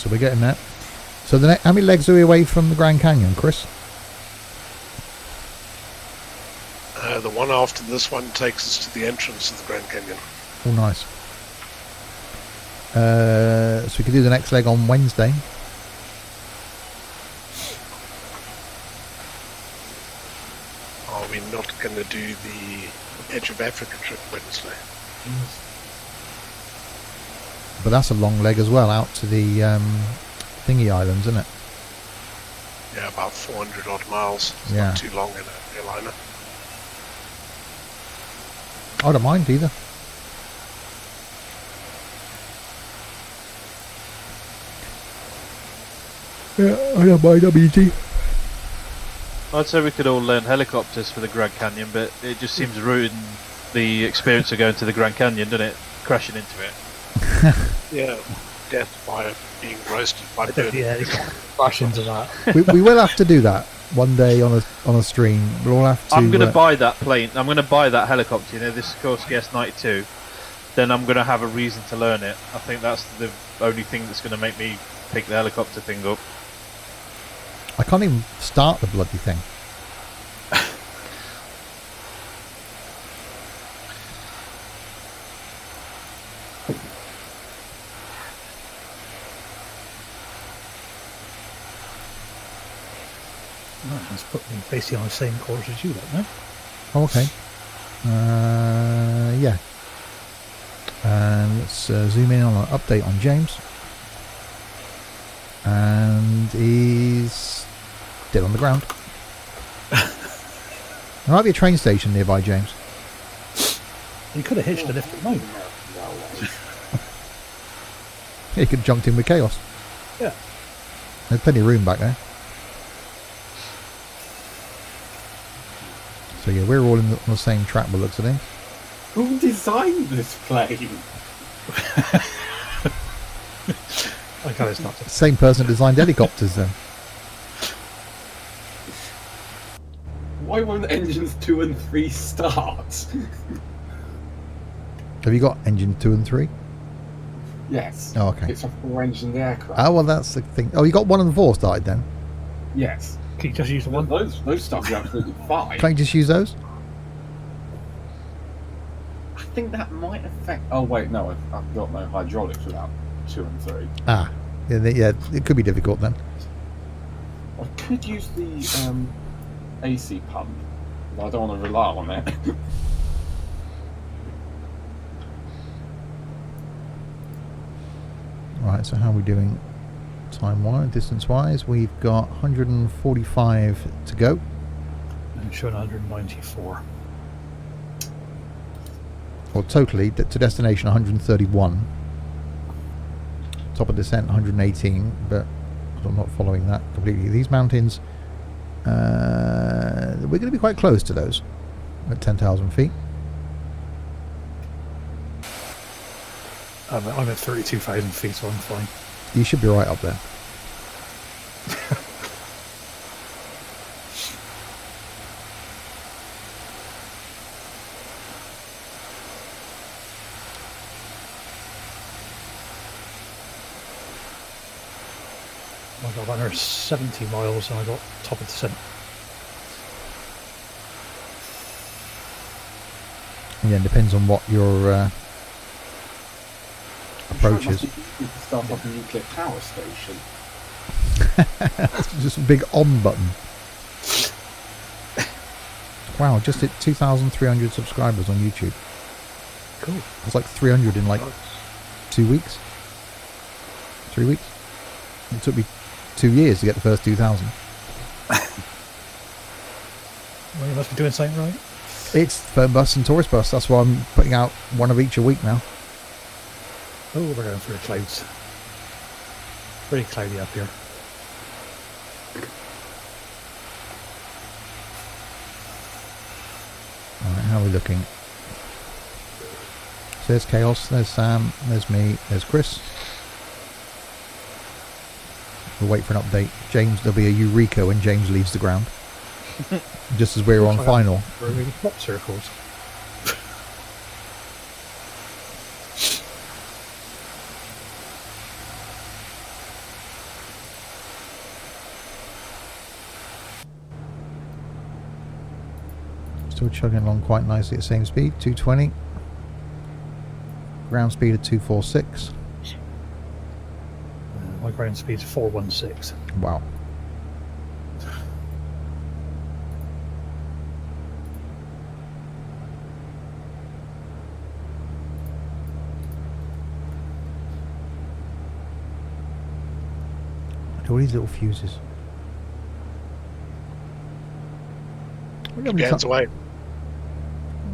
So we're getting that. So how many legs are we away from the Grand Canyon, Chris? The one after this one takes us to the entrance of the Grand Canyon. Oh, nice. So we could do the next leg on Wednesday. Are we not going to do the Edge of Africa trip Wednesday? But that's a long leg as well, out to the Thingy Islands, isn't it? Yeah, about 400 odd miles. It's Yeah. not too long in a airliner. I don't mind either. Yeah, I don't mind, I'm easy. I'd say we could all learn helicopters for the Grand Canyon, but it just seems rude the experience of going to the Grand Canyon, doesn't it? Crashing into it. Yeah, death by being roasted by I don't, bird. yeah, you can't crash into that. we will have to do that one day on a stream. We'll all have to. I'm going to buy that plane. I'm going to buy that helicopter. You know, this Sikorsky S-92. Then I'm going to have a reason to learn it. I think that's the only thing that's going to make me pick the helicopter thing up. I can't even start the bloody thing. Right, that's put me basically on the same course as you, don't know. Oh, okay. Yeah. And let's zoom in on an update on James. And he's dead on the ground. There might be a train station nearby, James. You could have hitched a lift at night. Yeah, you could have jumped in with Chaos. Yeah. There's plenty of room back there. So yeah, we're all on the same track by the looks of things. Who designed this plane? I got it's not. Same person designed helicopters then. Why won't engines 2 and 3 start? Have you got engine 2 and 3? Yes. Oh, okay. It's a 4-engined aircraft. Oh, well, that's the thing. Oh, you got 1 and 4 started then? Yes. Can you just use the one? Those stuff are absolutely fine. Can't you just use those? I think that might affect. Oh wait, no, I've got no hydraulics without 2 and 3. Ah, yeah, it could be difficult then. I could use the AC pump, but I don't want to rely on it. Right, so how are we doing time-wise, distance-wise? We've got 145 to go. I'm showing 194. Or totally, to destination 131. Top of descent 118, but I'm not following that completely. These mountains, we're going to be quite close to those at 10,000 feet. I'm at 32,000 feet, so I'm fine. You should be right up there. I got 170 miles and I got top of descent. Yeah, it depends on what your approach is. You could start up a nuclear power station. It's just a big on button. Wow, just hit 2,300 subscribers on YouTube. Cool. It's like 300 in like 2 weeks. 3 weeks. It took me 2 years to get the first 2,000. Well, you must be doing something right. It's Fern Bus and Tourist Bus. That's why I'm putting out one of each a week now. Oh, we're going through the clouds. Very cloudy up here. Alright, how are we looking? So there's Chaos, there's Sam, there's me, there's Chris. We'll wait for an update. James, there'll be a Eureka when James leaves the ground. Just as we're on final. We're really crop circles. Still chugging along quite nicely at the same speed, 220. Ground speed of 246. My ground speed's 416. Wow. Look at all these little fuses. Gets away. I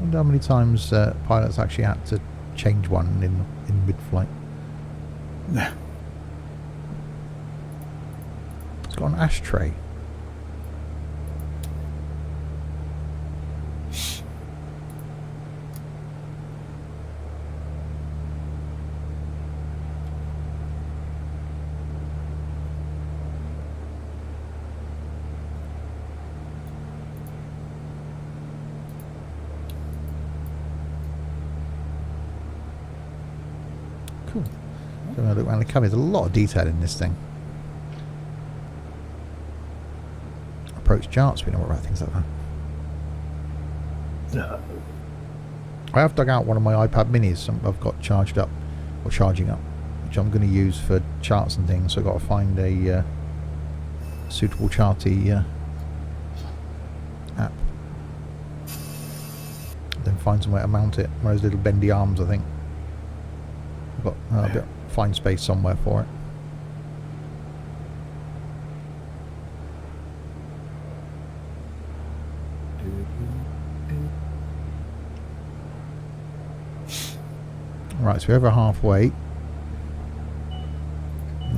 wonder how many times pilots actually had to change one in mid-flight. It's got an ashtray. Cool. So when I look around the cabin, there's a lot of detail in this thing. Approach charts, we know about things like that. No. I have dug out one of my iPad minis I've got charged up, or charging up, which I'm going to use for charts and things, so I've got to find a suitable charty app. Then find somewhere to mount it. One of those little bendy arms, I think. I've got a bit find space somewhere for it. Right, so we're over halfway.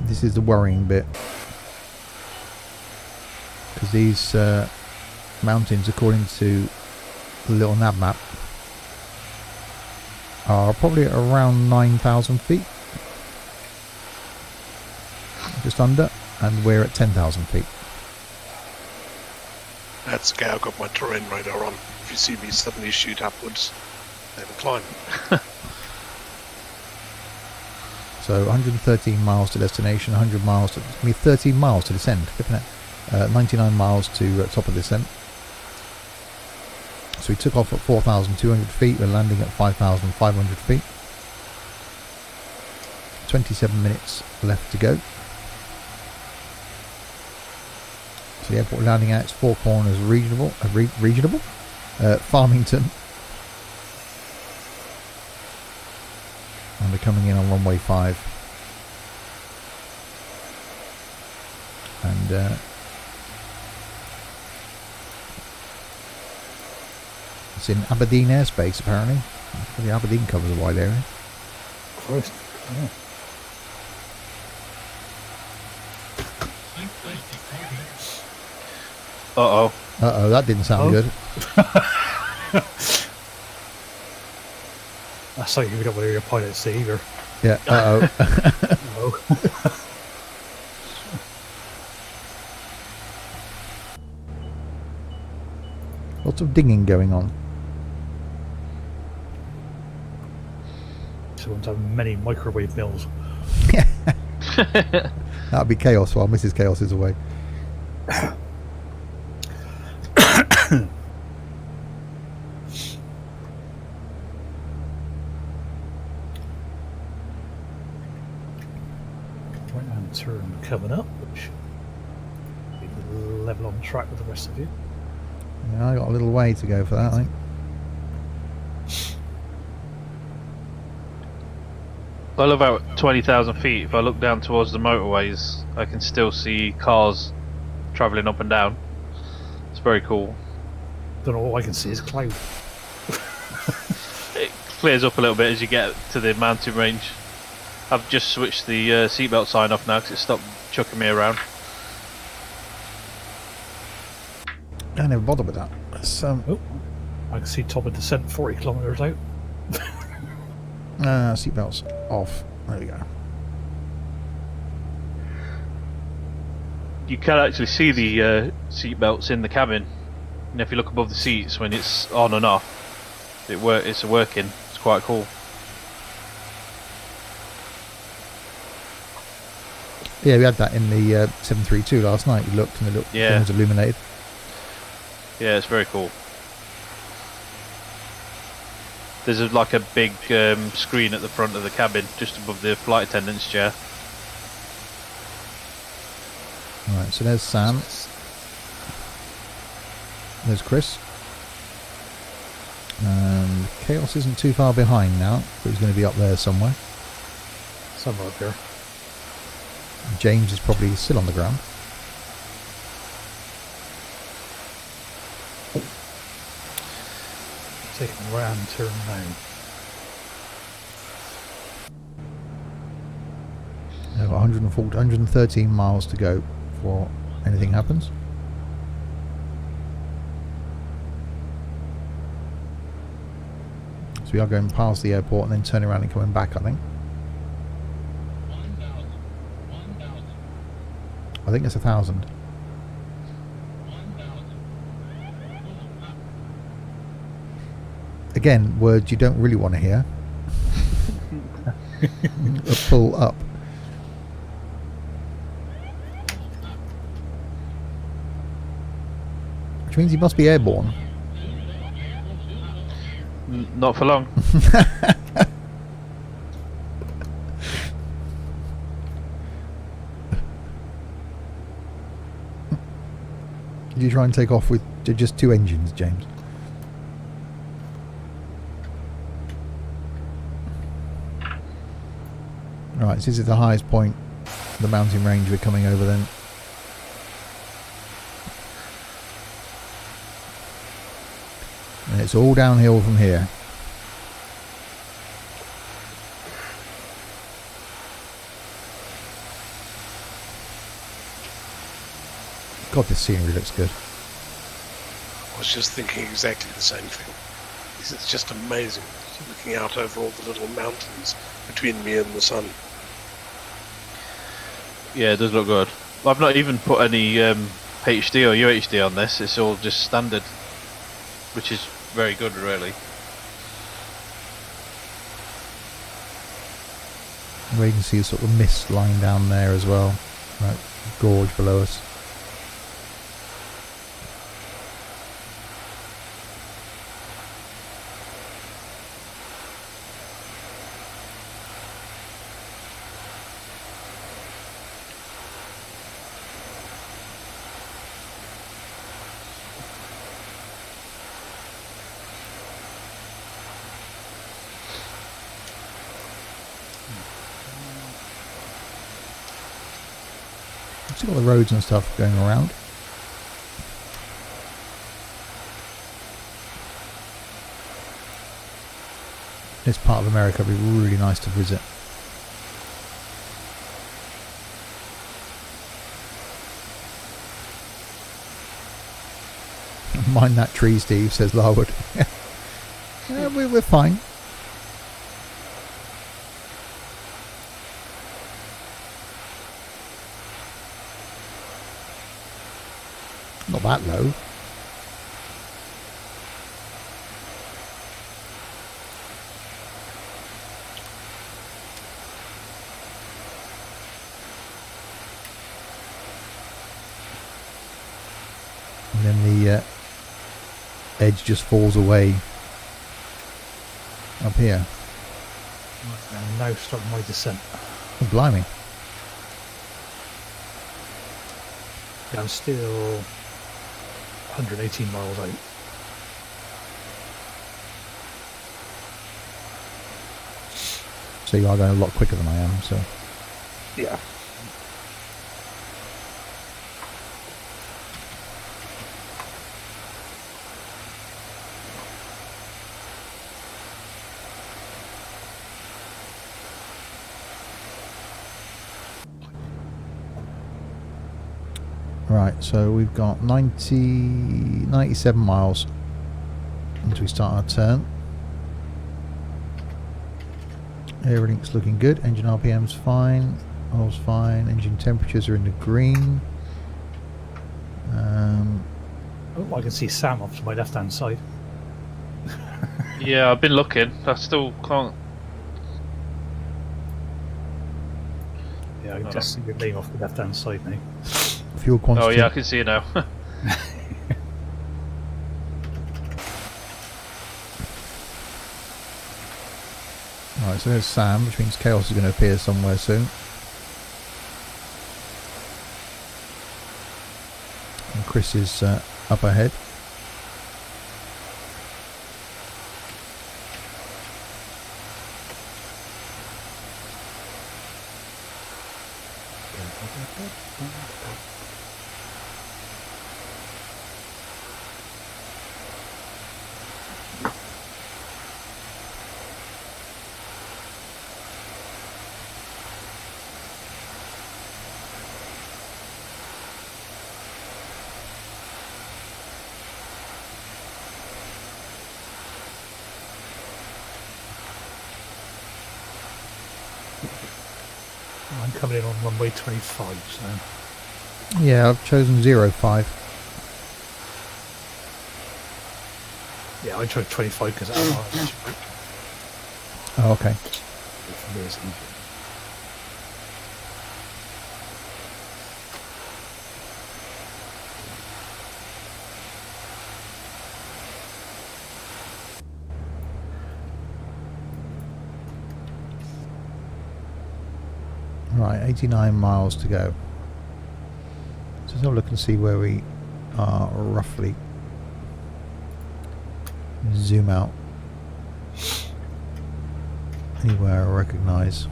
This is the worrying bit, because these mountains, according to the little nav map, are probably at around 9,000 feet, just under, and we're at 10,000 feet. That's okay, I've got my terrain radar on. If you see me suddenly shoot upwards, then climb. So 113 miles to destination, 100 miles to, 13 miles to descend, flipping it. 99 miles to top of descent. So we took off at 4,200 feet, we're landing at 5,500 feet. 27 minutes left to go. So the airport we're landing at is Four Corners Regional, Farmington. And we're coming in on runway 5. And it's in Aberdeen airspace, apparently. The Aberdeen covers a wide area. Christ. Yeah. Uh-oh. Uh-oh, that didn't sound good. That's like you don't want to hear your pilot say either. Yeah, uh-oh. No. Lots of dinging going on. Someone's having many microwave meals. That'd be chaos while Mrs. Chaos is away. Right hand turn coming up, which be level on track with the rest of you. Yeah, I got a little way to go for that, I think. I love how at 20,000 feet, if I look down towards the motorways, I can still see cars travelling up and down. It's very cool. Don't know, all I can see is cloud. It clears up a little bit as you get to the mountain range. I've just switched the seatbelt sign off now because it stopped chucking me around. I never bothered with that. It's, Oh, I can see top of descent 40 kilometres out. seatbelts off. There we go. You can actually see the seatbelts in the cabin. And if you look above the seats when it's on and off, it's working. It's quite cool. Yeah, we had that in the 732 last night. You looked and it was illuminated. Yeah, it's very cool. There's like a big screen at the front of the cabin, just above the flight attendant's chair. Right, so there's Sam. There's Chris. And Chaos isn't too far behind now, but he's going to be up there somewhere. Somewhere up here. James is probably still on the ground. Taking a round turn now. They've got 113 miles to go before anything happens. So we are going past the airport and then turning around and coming back, I think. I think it's 1,000. Again, words you don't really want to hear. Pull up. Which means he must be airborne. Not for long. Did you try and take off with just 2 engines, James? Right, so this is the highest point of the mountain range we're coming over then. And it's all downhill from here. God, this scenery looks good. I was just thinking exactly the same thing. It's just amazing looking out over all the little mountains between me and the sun. Yeah, it does look good. I've not even put any HD or UHD on this. It's all just standard, which is very good, really. Where you can see a sort of mist line down there as well, right, gorge below us. See all the roads and stuff going around. This part of America would be really nice to visit. Mind that tree, Steve, says Larwood. Yeah, we're fine. Not that low. And then the edge just falls away up here. And now starting my descent. Oh, blimey. Yeah, I'm still 118 miles out. So you are going a lot quicker than I am, so. Yeah. Right, so we've got 97 miles until we start our turn. Everything's looking good. Engine RPM's fine. Oil's fine. Engine temperatures are in the green. Oh, I can see Sam off to my left-hand side. Yeah, I've been looking. I still can't. Yeah, I can just see your name off the left-hand side now. Fuel quantity. Oh yeah, I can see it now. Alright, so there's Sam, which means Chaos is going to appear somewhere soon. And Chris is up ahead. I'm coming in on runway 25, so Yeah, I've chosen 05. yeah, I chose 25 because that's Oh, okay. for me it's easier. Right, 89 miles to go. So let's have a look and see where we are roughly. Zoom out. Anywhere I recognise.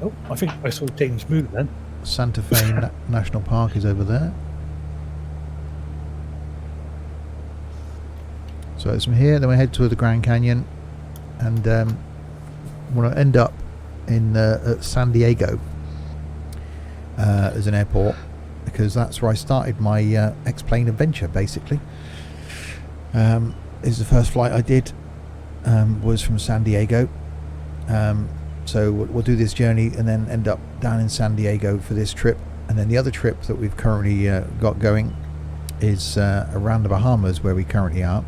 Oh, I think I saw James move then. Santa Fe National Park is over there. So it's from here, then we head to the Grand Canyon, and we'll end up in at San Diego as an airport, because that's where I started my X-plane adventure. Basically, is the first flight I did was from San Diego. So we'll do this journey and then end up down in San Diego for this trip, and then the other trip that we've currently got going is around the Bahamas, where we currently are.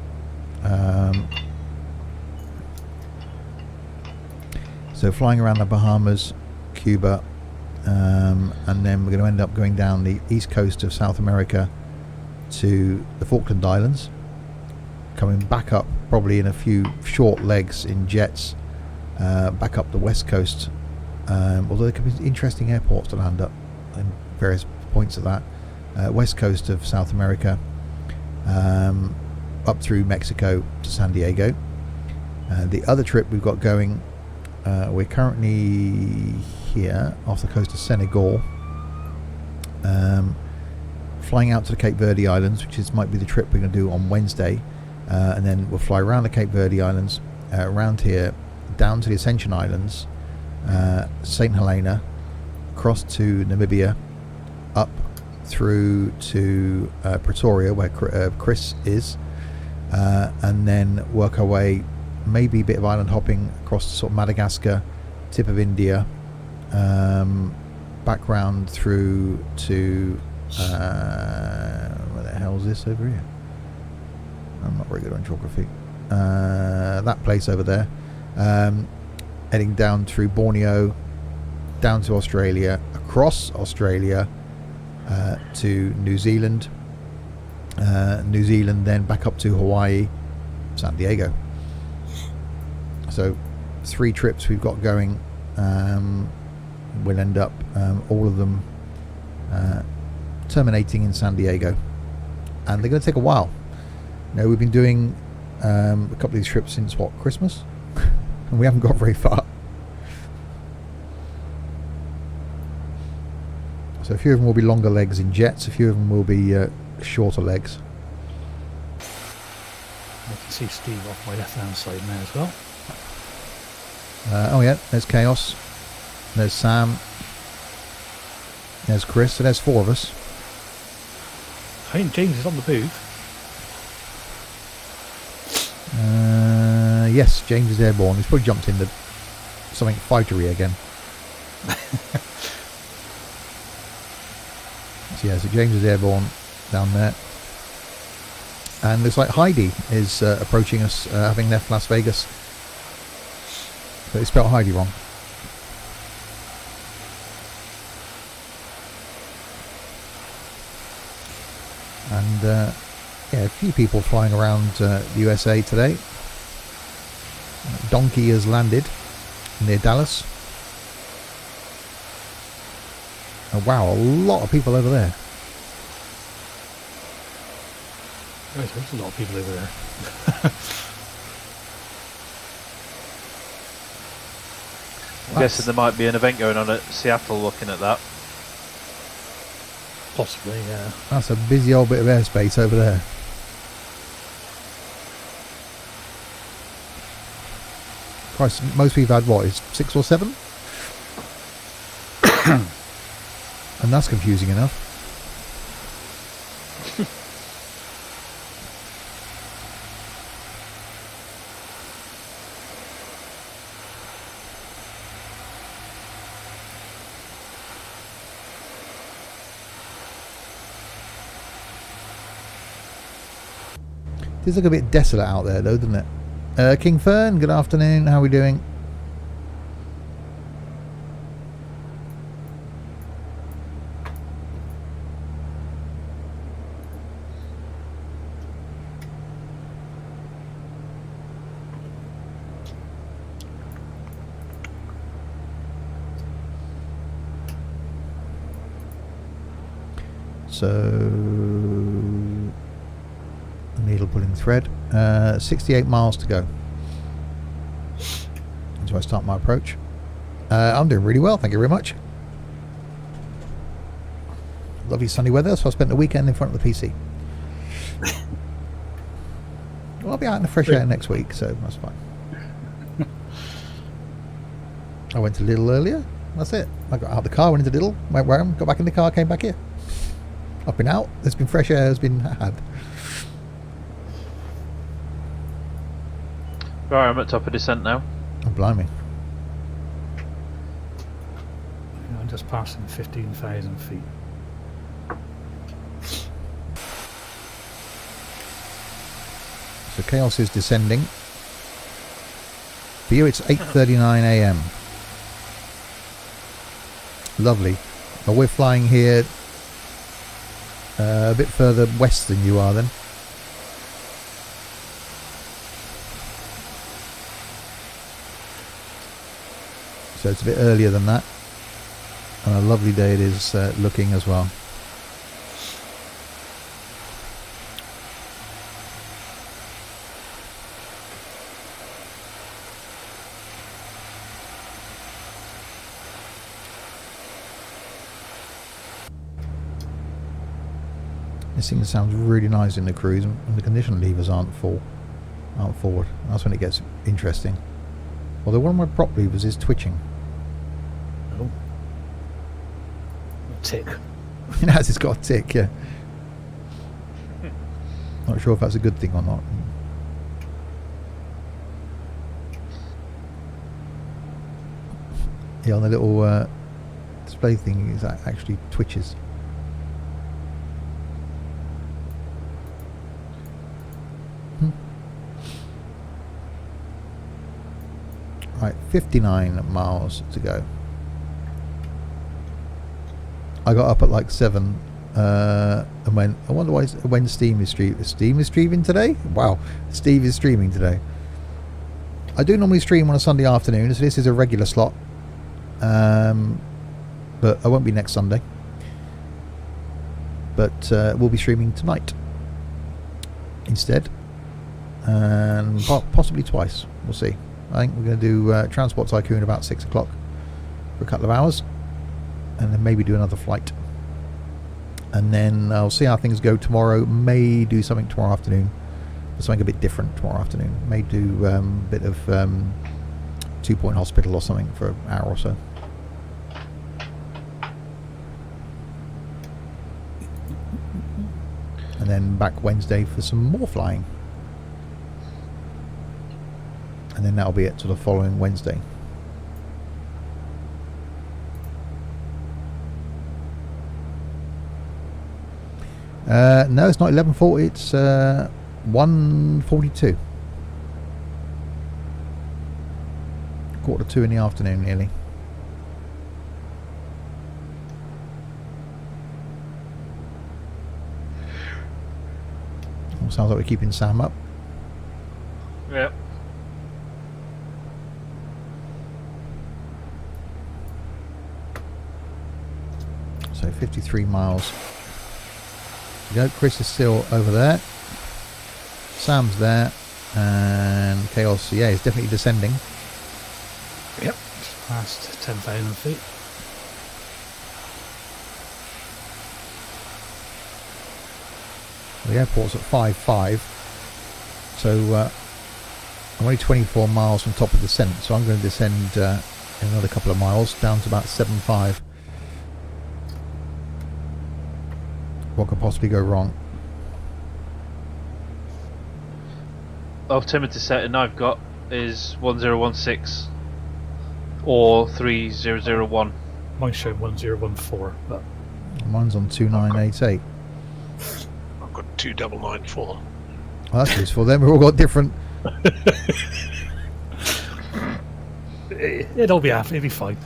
So flying around the Bahamas, Cuba, and then we're going to end up going down the east coast of South America to the Falkland Islands, coming back up probably in a few short legs in jets back up the west coast, although there could be interesting airports to land up in various points of that west coast of South America, up through Mexico to San Diego. The other trip we've got going, we're currently here off the coast of Senegal, flying out to the Cape Verde Islands, which might be the trip we're going to do on Wednesday, and then we'll fly around the Cape Verde Islands, around here, down to the Ascension Islands, St. Helena, across to Namibia, up through to Pretoria, where Chris is, and then work our way, maybe a bit of island hopping across to sort of Madagascar, tip of India, back round through to where the hell is this over here? I'm not very good on geography. That place over there, heading down through Borneo, down to Australia, across Australia to New Zealand, then back up to Hawaii, San Diego. So 3 trips we've got going. We'll end up all of them terminating in San Diego, and they're going to take a while. Now, we've been doing a couple of these trips since Christmas, and we haven't got very far. So a few of them will be longer legs in jets, a few of them will be shorter legs. I can see Steve off my left hand side now as well. Oh yeah, there's Chaos, there's Sam, there's Chris, so there's 4 of us. I think James is on the move. Yes, James is airborne. He's probably jumped into something fightery again. So yeah, so James is airborne down there. And looks like Heidi is approaching us, having left Las Vegas. But they spelled Heidi wrong. And yeah, a few people flying around the USA today. Donkey has landed near Dallas. Oh, wow, a lot of people over there. Right, there's a lot of people over there. I'm guessing there might be an event going on at Seattle looking at that. Possibly, yeah. That's a busy old bit of airspace over there. Christ, most people had what, is 6 or 7? And that's confusing enough. It does look a bit desolate out there though, doesn't it? King Fern, good afternoon, how are we doing? So, needle pulling thread, 68 miles to go. So I start my approach. I'm doing really well, thank you very much. Lovely sunny weather, so I spent the weekend in front of the PC. Well, I'll be out in the fresh air next week, so that's fine. I went to Lidl earlier, that's it. I got out of the car, went into Lidl, went round, got back in the car, came back here. I've been out, there's been fresh air, has been had. Right, I'm at top of descent now. Oh, blimey. I'm just passing 15,000 feet. So Chaos is descending. For you it's 8:39 AM. Lovely. Well, we're flying here a bit further west than you are then. So it's a bit earlier than that. And a lovely day it is looking as well. This thing sounds really nice in the cruise, and the condition levers aren't forward. That's when it gets interesting. Although one of my prop levers is twitching. Oh. A tick. It has, it's got a tick, yeah. Not sure if that's a good thing or not. Yeah, on the little display thing, it actually twitches. Right, 59 miles to go. I got up at like 7 and went, I wonder why when Steam is streaming today? Wow, Steve is streaming today. I do normally stream on a Sunday afternoon, so this is a regular slot. But I won't be next Sunday. But we'll be streaming tonight instead. And possibly twice, we'll see. I think we're going to do Transport Tycoon about 6 o'clock for a couple of hours, and then maybe do another flight, and then I'll see how things go tomorrow. May do something tomorrow afternoon, something a bit different tomorrow afternoon. May do a bit of 2 Point Hospital or something for an hour or so. And then back Wednesday for some more flying. And then that'll be it to the following Wednesday. No, it's not 11:40. It's 1:42. 1:45 in the afternoon, nearly. Sounds like we're keeping Sam up. Yep. 53 miles. There you go, Chris is still over there. Sam's there. And Chaos, yeah, is definitely descending. Yep. Past 10,000 feet. The airport's at 5.5. So I'm only 24 miles from top of the descent. So I'm going to descend in another couple of miles down to about 7.5. What could possibly go wrong? Altimeter setting I've got is 1016 or 3001. Mine's showing 1014, but Mine's on 2988. I've got 2994. Well, that's useful then. We've all got different. it'll be after. It'll be fine.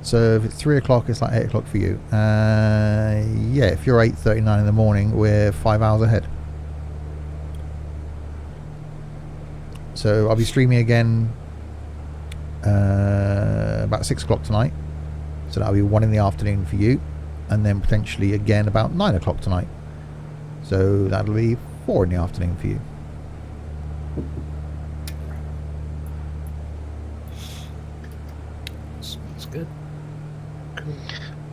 So if it's 3 o'clock, it's like 8 o'clock for you. Yeah, if you're 8:39 in the morning, we're 5 hours ahead. So I'll be streaming again about 6 o'clock tonight. So that'll be 1 in the afternoon for you, and then potentially again about 9 o'clock tonight. So that'll be 4 in the afternoon for you. That's good.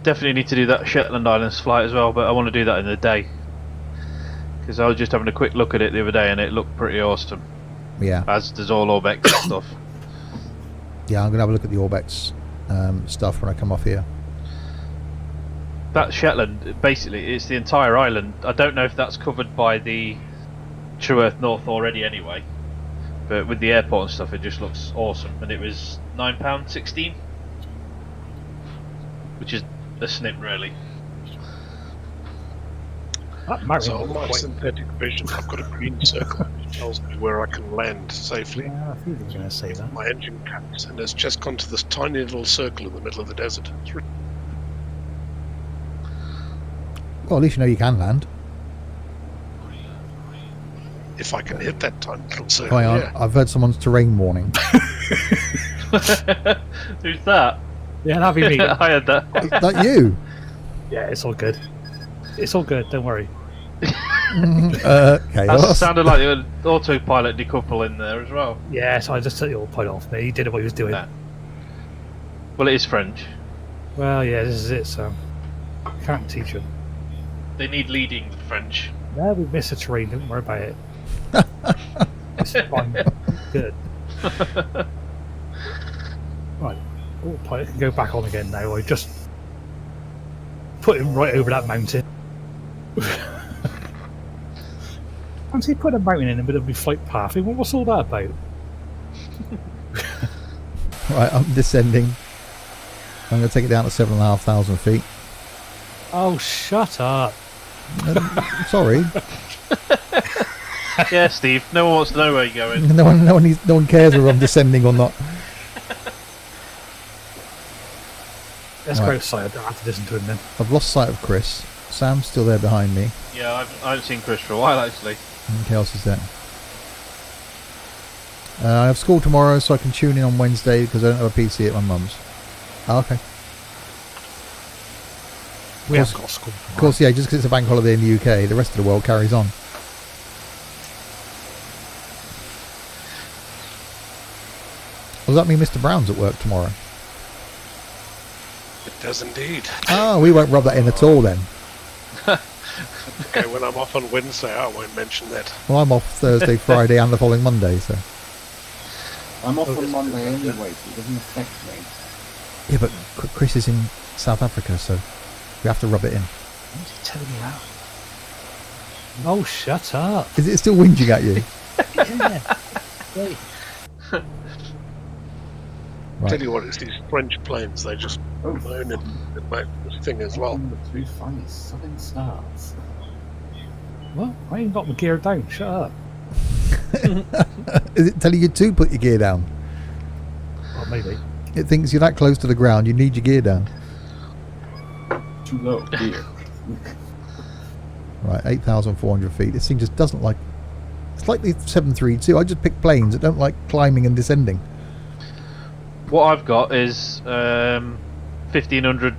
Definitely need to do that Shetland Islands flight as well, but I want to do that in the day. Because I was just having a quick look at it the other day and it looked pretty awesome. Yeah. As does all Orbex stuff. Yeah, I'm going to have a look at the Orbex stuff when I come off here. That Shetland, basically, it's the entire island. I don't know if that's covered by the True Earth North already anyway. But with the airport and stuff, it just looks awesome. And it was £9.16. Which is a snip, really. That might So be on my quite. synthetic vision, I've got a green circle which tells me where I can land safely. Yeah, I think he was going to say that. My engine caps, and it's just gone to this tiny little circle in the middle of the desert. It's Well, at least you know you can land. if I can hit that tiny little circle, Hang on, yeah. I've heard someone's terrain warning. Who's that? Yeah, that'd be me. I had that. Is that you? Yeah, it's all good. It's all good. Don't worry. That Chaos. sounded like the autopilot decouple in there as well. Yeah, so I just took the old point off me. He did what he was doing. Yeah. Well, it is French. Well, yeah, this is it. So can't teach him. They need leading French. Yeah, we miss a terrain. Don't worry about it. It's fine. Good. Right. Autopilot can go back on again now. I just put him right over that mountain. Fancy put a mountain in the middle of my flight path. What's all that about? Right, I'm descending. I'm going to take it down to 7,500 feet. Oh, shut up. Sorry. Yeah, Steve. No one wants to know where you're going. No one cares whether I'm descending or not. Let's go Right. outside. I don't have to listen to him then. I've lost sight of Chris. Sam's still there behind me. Yeah, I haven't seen Chris for a while actually. And who else is there? I have school tomorrow, so I can tune in on Wednesday because I don't have a PC at my mum's. Oh, okay. We Of have got school. Of course, yeah, just because it's a bank holiday in the UK, the rest of the world carries on. Does that mean Mr. Brown's at work tomorrow? It does indeed. Oh, we won't rub that in at all then. Okay, when I'm off on Wednesday, I won't mention that. Well, I'm off Thursday, Friday, and the following Monday, so. I'm off on Monday anyway, so it doesn't affect me. Yeah, but Chris is in South Africa, so we have to rub it in. What's he telling me that? Oh, shut up. Is it still whinging at you? Yeah. Wait. Right. Tell you what, it's these French planes, they just moan and make this thing as well. The two funny southern stars. What? I ain't got my gear down. Shut up. Is it telling you to put your gear down? Well, maybe. It thinks you're that close to the ground, you need your gear down. Too low, dear. Right, 8,400 feet. This thing just doesn't like... It's like the 732. I just pick planes that don't like climbing and descending. What I've got is 1,500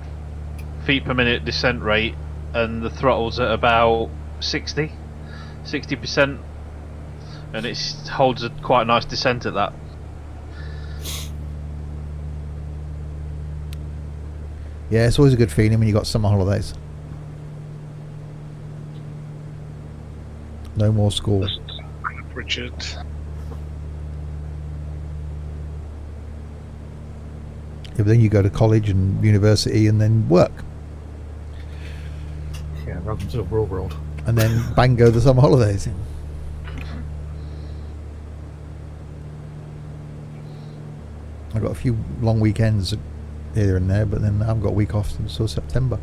feet per minute descent rate, and the throttle's at about 60%, and it holds quite a nice descent at that. Yeah, it's always a good feeling when you got summer holidays. No more school. Richard. Yeah, but then you go to college and university and then work. Yeah, welcome to the real world. And then bang go the summer holidays. I've got a few long weekends here and there, but then I haven't got a week off until September.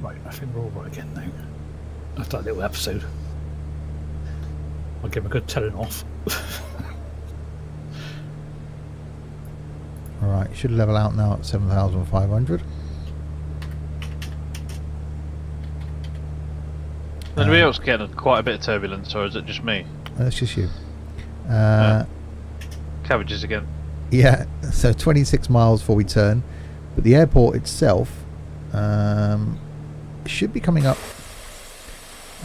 Right, I think we're all right again now. After that little episode. I'll give him a good telling off. Alright, should level out now at 7,500. Anybody else getting quite a bit of turbulence, or is it just me? That's just you. Cabbages again. Yeah, so 26 miles before we turn. But the airport itself should be coming up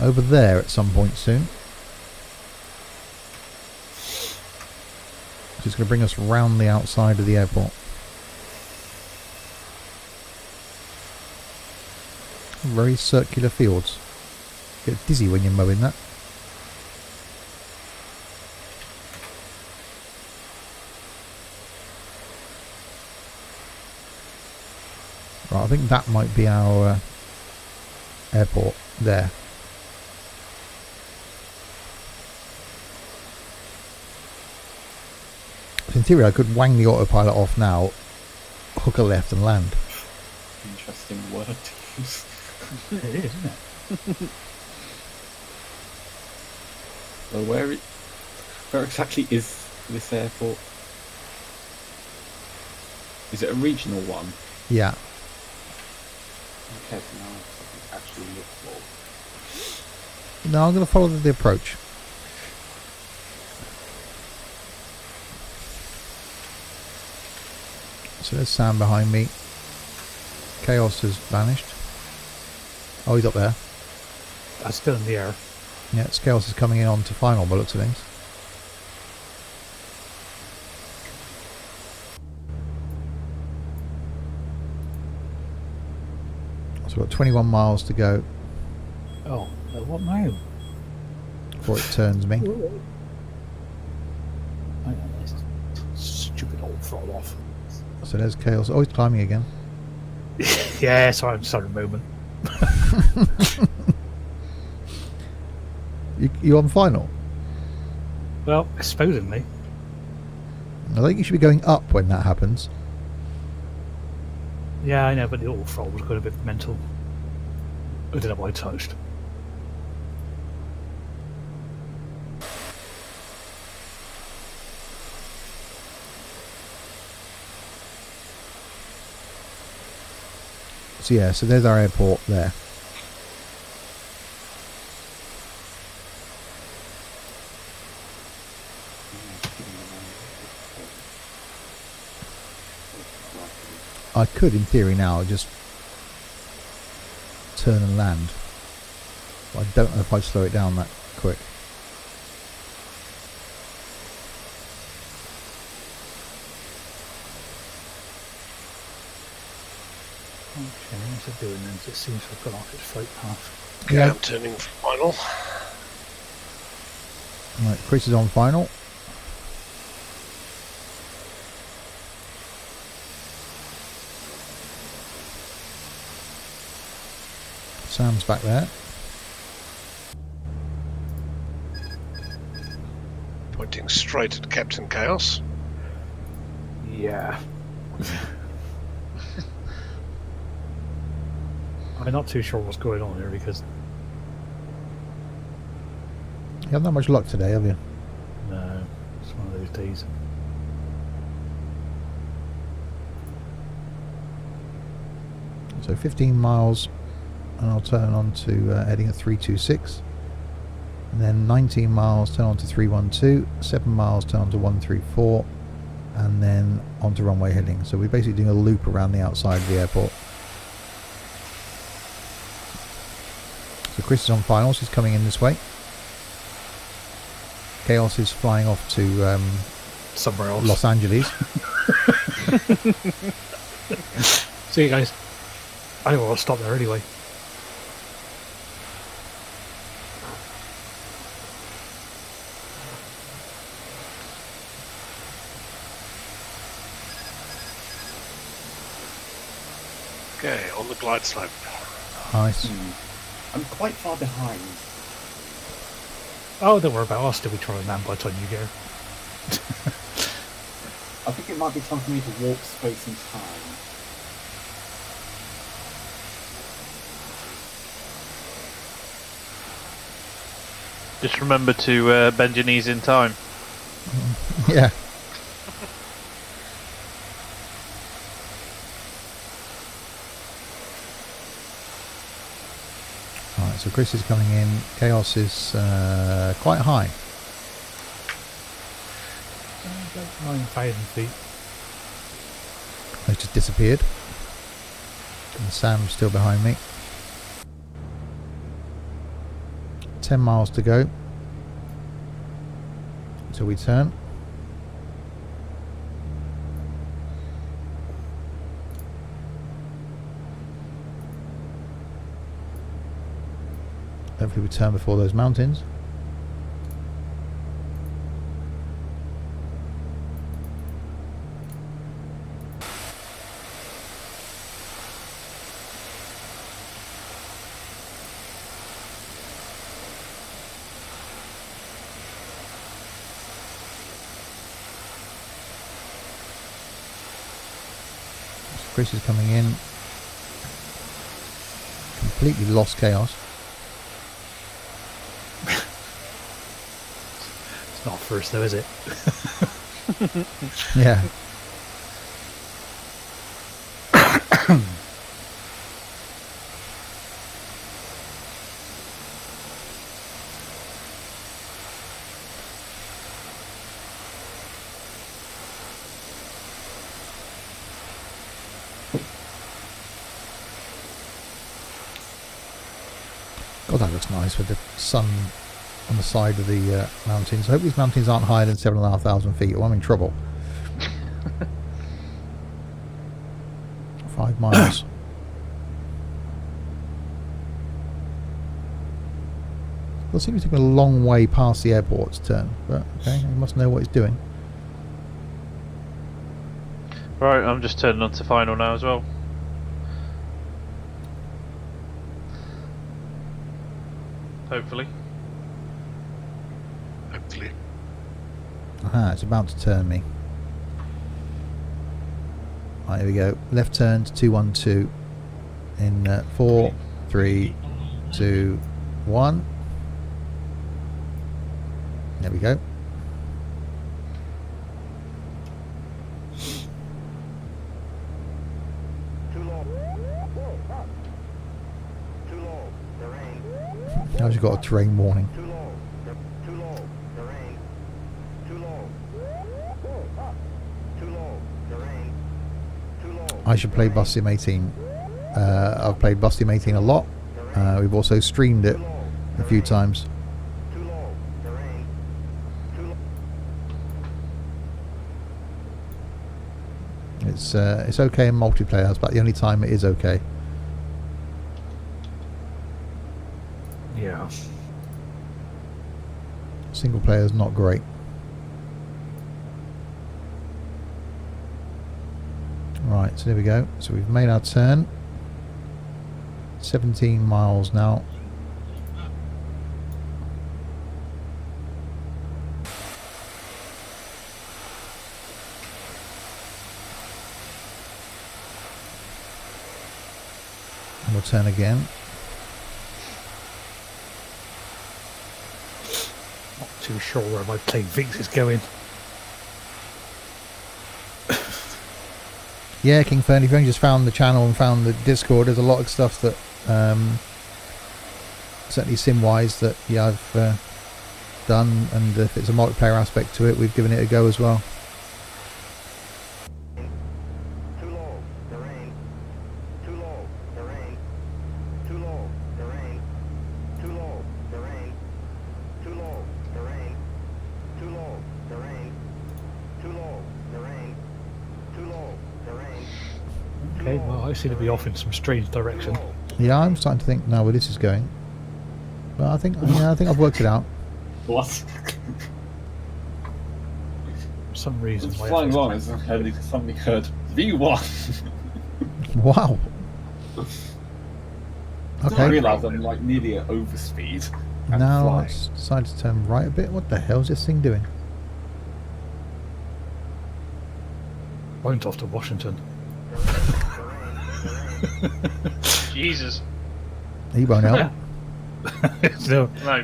over there at some point soon. Just going to bring us round the outside of the airport. Very circular fields. Get dizzy when you're mowing that. Right, I think that might be our airport there. In theory, I could wang the autopilot off now, hook a left and land. Interesting word to use. It is, isn't it? Well, where exactly is this airport? Is it a regional one? Yeah. Okay, so now I can actually look for. No, I'm going to follow the approach. So there's Sam behind me. Chaos has vanished. Oh, he's up there. That's still in the air. Yeah, Chaos is coming in on to final by the looks of things. So we've got 21 miles to go Oh, what now? before it turns me. Hang on, this stupid old throttle off. So there's Chaos. Oh, he's climbing again. Yeah, sorry, I'm sorry, moment. You on final? Well, supposedly. I think you should be going up when that happens. Yeah, I know, but the old throttle was going a bit mental. I don't know what I touched. So yeah, so there's our airport there. I could, in theory, now just turn and land. But I don't know if I'd slow it down that quick. Okay, what's it doing then? It seems to have gone off its flight path. Okay, I'm turning final. Right, Chris is on final. Sam's back there. Pointing straight at Captain Chaos. Yeah. I'm not too sure what's going on here because You haven't had much luck today, have you? no, it's one of those days. So 15 miles, and I'll turn on to heading at 326. And then 19 miles, turn on to 312. 7 miles, turn on to 134. and then onto runway heading. So we're basically doing a loop around the outside of the airport. So Chris is on finals, he's coming in this way. Chaos is flying off to Somewhere else. Los Angeles. See you guys. I think I'll stop there anyway. Okay, on the glide slope. Nice. I'm quite far behind. Oh, don't worry about it. I'll still be trying to land by the time you go. I think it might be time for me to warp space and time. Just remember to bend your knees in time. Yeah. Alright, so Chris is coming in. Chaos is quite high. 9,000 feet. He's just disappeared. And Sam's still behind me. 10 miles to go until we turn. Hopefully we turn before those mountains. Chris is coming in. Completely lost Chaos. It's not first though, is it? Yeah. God, that looks nice with the sun on the side of the mountains. I hope these mountains aren't higher than 7,500 feet or I'm in trouble. 5 miles. Well, it seems to be a long way past the airport to turn, but okay, he must know what he's doing. Right, I'm just turning on to final now as well. Hopefully. Hopefully. Aha, it's about to turn me. Right, here we go. Left turn to 212 in 4, 3, 2, 1. There we go. Too low. Too low. Terrain. Now you've got a terrain warning. Too low. Too low. Terrain. Too low. Too low. Terrain. Too low. I should play Bus Sim 18. I've played Bus Sim 18 a lot. We've also streamed it a few times. Too low. Terrain. Too low. It's okay in multiplayer. That's about the only time it is okay. Yeah. Single player is not great. Right, so there we go. So we've made our turn. 17 miles now. And we'll turn again. Not too sure where my plane thinks it's going. Yeah, King Fern, if you only just found the channel and found the Discord, there's a lot of stuff that, certainly sim-wise, that yeah, I've done, and if it's a multiplayer aspect to it, we've given it a go as well. I seem to be off in some strange direction. Yeah, I'm starting to think now where this is going. But I think I've worked it out. What? For some reason, It's my flying FS along, and suddenly heard V1. Wow. I Okay. realise I'm like nearly at overspeed. And Now flying. it's decided to turn right a bit. What the hell's this thing doing? won't off to Washington. Jesus. He won't help. No, No.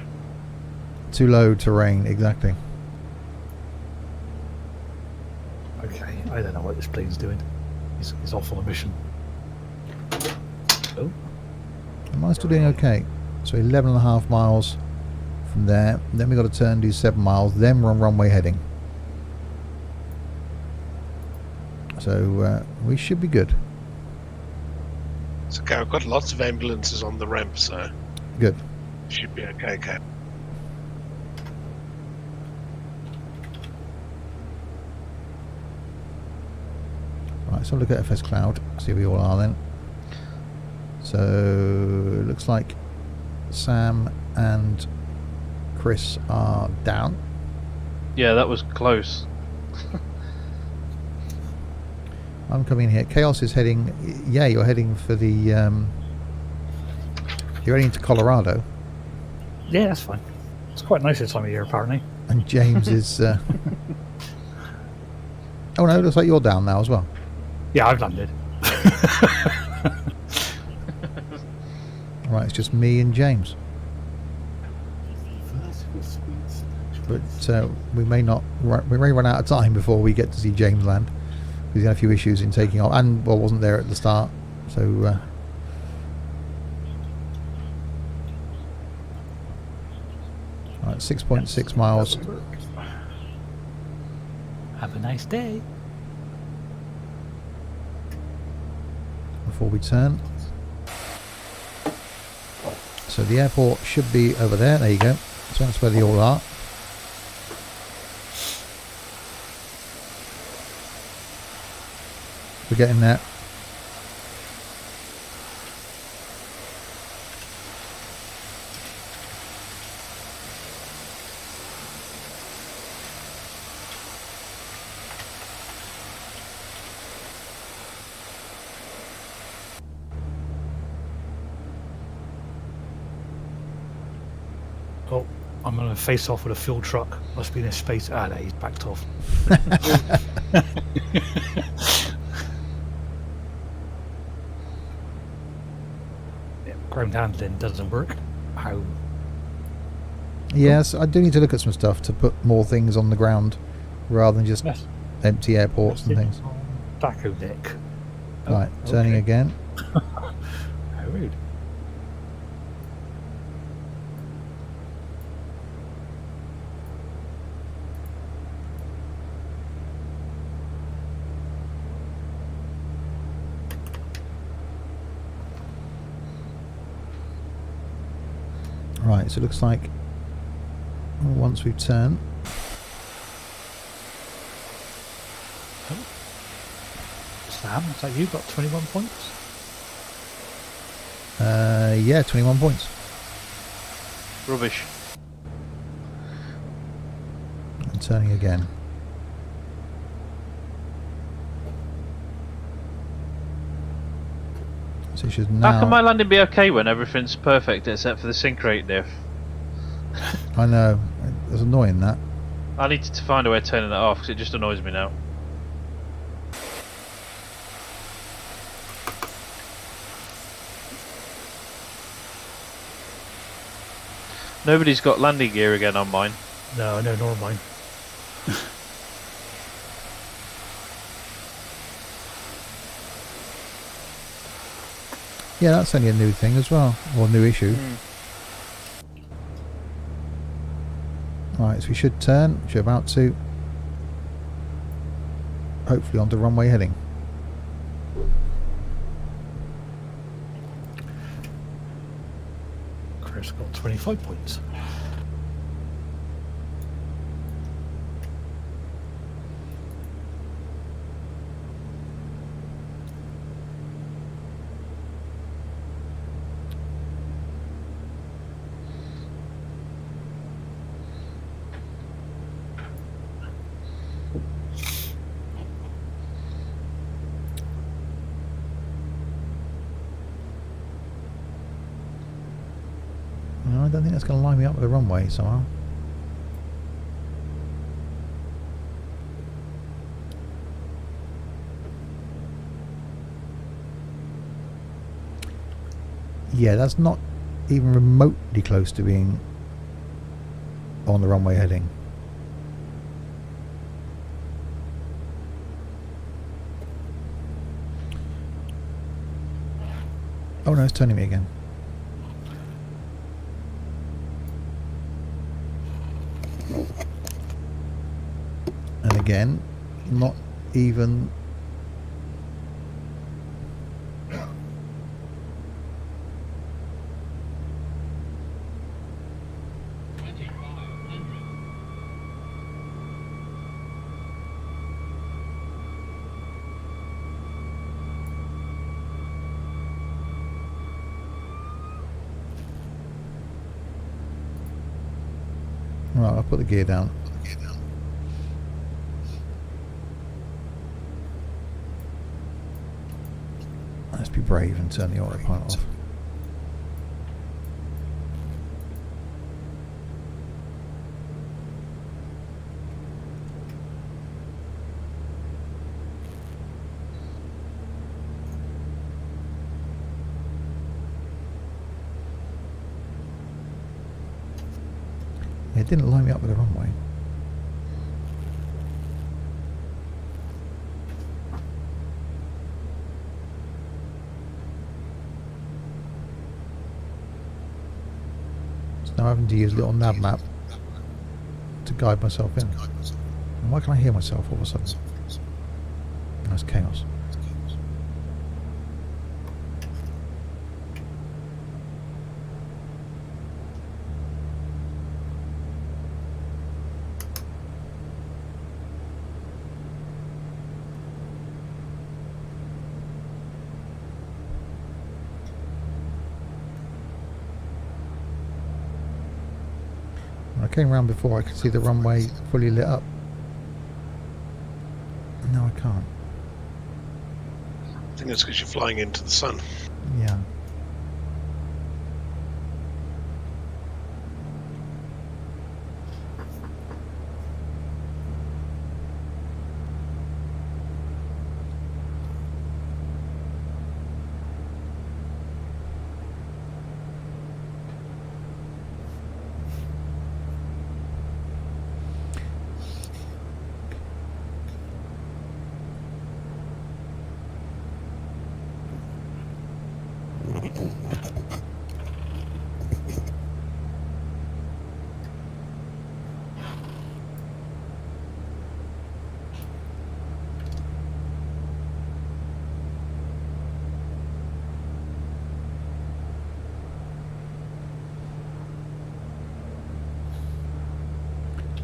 Too low terrain, exactly. okay, I don't know what this plane's doing. He's off on a mission. Oh, Am I still doing okay? So 11.5 miles from there. Then we got to turn, do 7 miles. Then we're on runway heading. So we should be good. It's okay. I've got lots of ambulances on the ramp, so Good. should be okay, Cap. Right, so look at FS Cloud. See where we all are then. So it looks like Sam and Chris are down. Yeah, that was close. I'm coming here. Chaos is heading. Yeah, you're heading for the. You're heading to Colorado, yeah, that's fine. It's quite nice this time of year, apparently. and James is. Oh no, it looks like you're down now as well. Yeah, I've landed. Right, it's just me and James. Vertical speeds. But we may not. We may run out of time before we get to see James land. He's had a few issues in taking off, and well, wasn't there at the start. So. Right, 6.6 miles. Have a nice day. Before we turn. So the airport should be over there. There you go. So that's where they all are. We're getting there. Oh, I'm going to face off with a fuel truck. Must be in his space. Ah, no, he's backed off. Yeah, ground handling doesn't work. How? Yes, I do need to look at some stuff to put more things on the ground rather than just Yes. empty airports and things. Baco deck. Oh, Right, turning okay. again. How rude. Right, so it looks like once we've turned, Sam, is that you? Got 21 points? yeah, 21 points. Rubbish. And turning again. So she's How can now. my landing be okay when everything's perfect except for the sink rate diff? I know, it was annoying that. I need to find a way of turning that off because it just annoys me now. Nobody's got landing gear again on mine. No, nor mine. Yeah, that's only a new thing as well, or new issue. Right, so we should turn, which we're about to. Hopefully onto runway heading. Chris got 25 points. I don't think that's going to line me up with the runway somehow. Yeah, that's not even remotely close to being on the runway heading. Oh no, it's turning me again. And again, not even... Right, I'll put the gear down. Let's be brave and turn the autopilot off. It didn't line me up with the runway. So now I'm having to use a little nav map to guide myself in. And why can I hear myself all of a sudden? That's chaos. When I came around before, I could see the runway fully lit up. No, I can't. I think it's because you're flying into the sun. Yeah.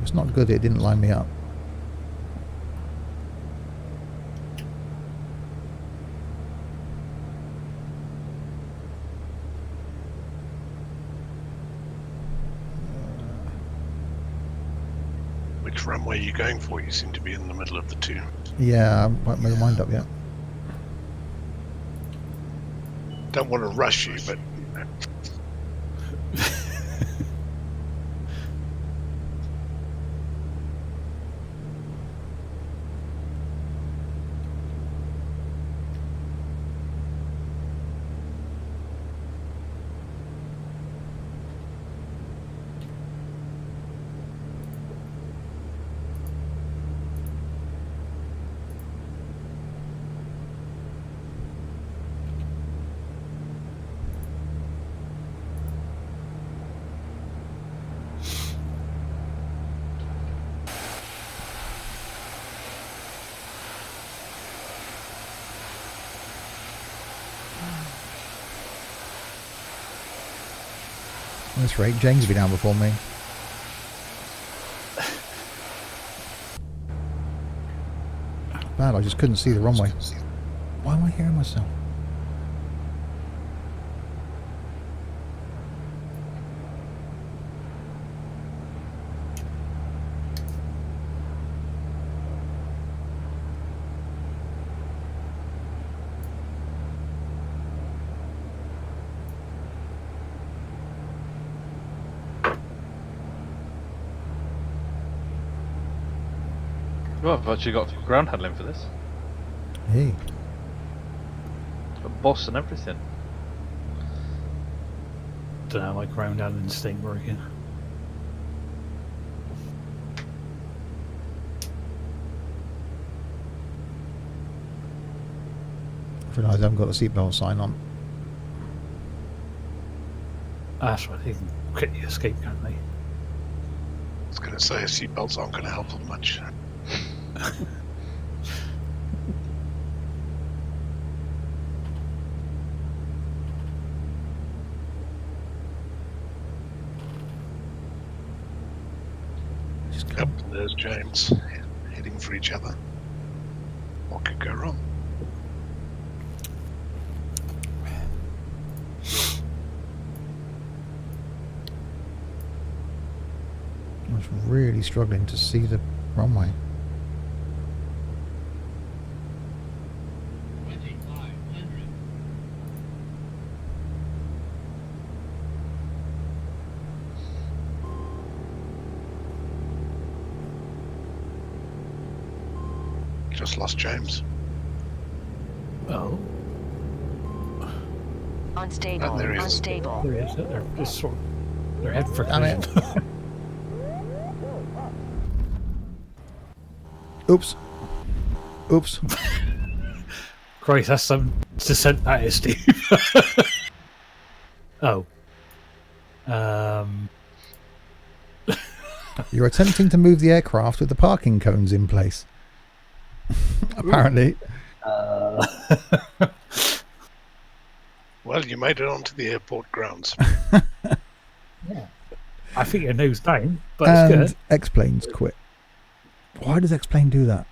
It's not good, it didn't line me up. Which runway are you going for? You seem to be in the middle of the two. Yeah, I haven't made my mind up yet. Don't want to rush you, but At this rate, James will be down before me. Bad, I just couldn't see the runway. Why am I hearing myself? Well, I've actually got ground handling for this. Hey. Got boss and everything. Don't know, my ground handling's ain't working. I realise I haven't got a seatbelt sign on. That's right, they can quickly escape, can't they? I was going to say seatbelts aren't going to help them much. Yep, there's James heading for each other. What could go wrong? I was really struggling to see the runway. Just lost James. Oh, Unstable. And there he is. Unstable. there he is. They're just sort of, they're heading for Damn it. collision. Oops. Oops. Christ, that's some descent that is, Steve. Oh. You're attempting to move the aircraft with the parking cones in place. Apparently. Well, you made it onto the airport grounds. Yeah. I think your nose down, but And it's good. X-Planes quit. Why does X-Plane do that?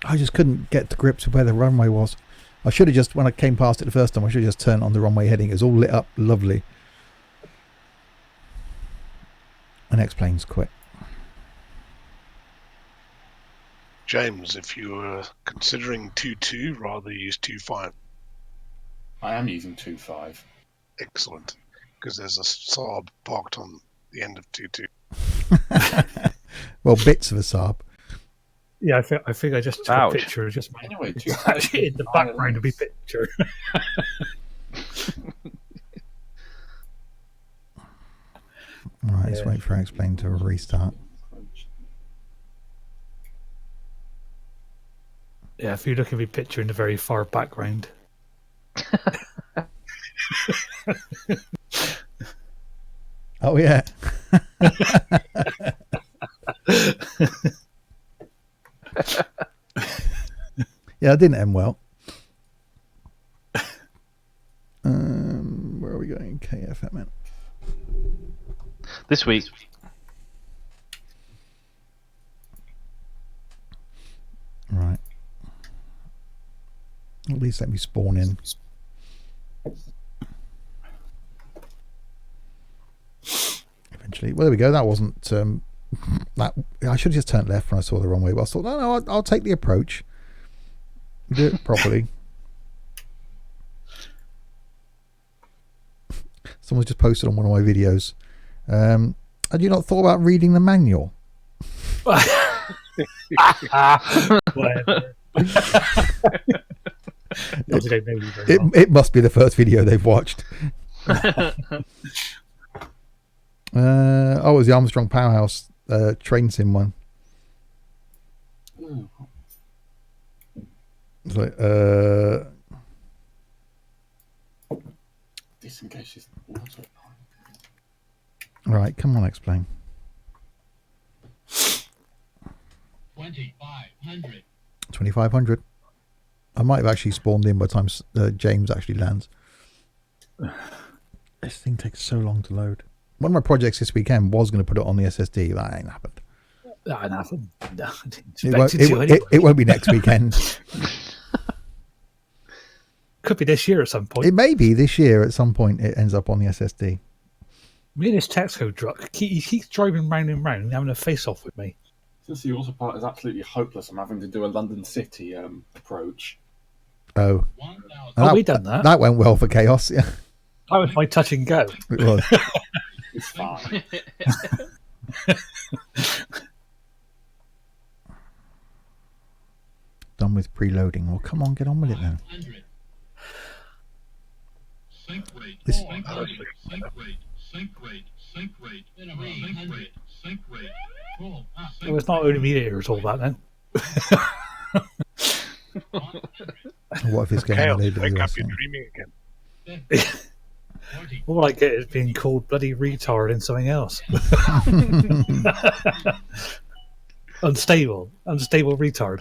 I just couldn't get to grips with where the runway was. I should have just, when I came past it the first time, I should have just turned on the runway heading. It was all lit up lovely. And X-Planes quit. James, if you were considering 2-2, rather use 2-5. I am using 2.5. Excellent. Because there's a Saab parked on the end of 2-2. Well, bits of a Saab. Yeah, I think I just took Ouch. a picture. Just Anyway, it's 2.5 actually in the background of my picture. Right, let's wait for X-Plane to restart. Yeah, if you look at my picture in the very far background. Oh, yeah. Yeah, it didn't end well. Where are we going? KFMN. This week, Right. At least let me spawn in. Eventually. Well, there we go. That wasn't... that I should have just turned left when I saw the wrong way. But I thought, no, I'll take the approach. Do it properly. Someone's just posted on one of my videos. Had you not thought about reading the manual? Whatever. Obviously don't know you very well. It must be the first video they've watched. It was the Armstrong Powerhouse train sim one. Ooh. It's like, Disengages the water. right, come on, explain. 2,500. 2,500. I might have actually spawned in by the time James actually lands. This thing takes so long to load. One of my projects this weekend was going to put it on the SSD. That ain't happened. Ah, nothing. No, I didn't It expect won't, it to anyway. it won't be next weekend. Could be this year at some point. It may be this year at some point it ends up on the SSD. Me and his Texaco truck, he keeps driving round and round and having a face-off with me. Since the auto part is absolutely hopeless, I'm having to do a London City approach. Oh. 1,000. Oh, we done that. That went well for Chaos. Yeah, That was my touch and go. it was. It's fine. done with preloading. Well, come on, get on with it then. This, Well, it's not only me that hears all that then. what if it's getting Chaos, an wake up, AWS you're thing? dreaming again. All I get is being called bloody retard and something else. Unstable retard.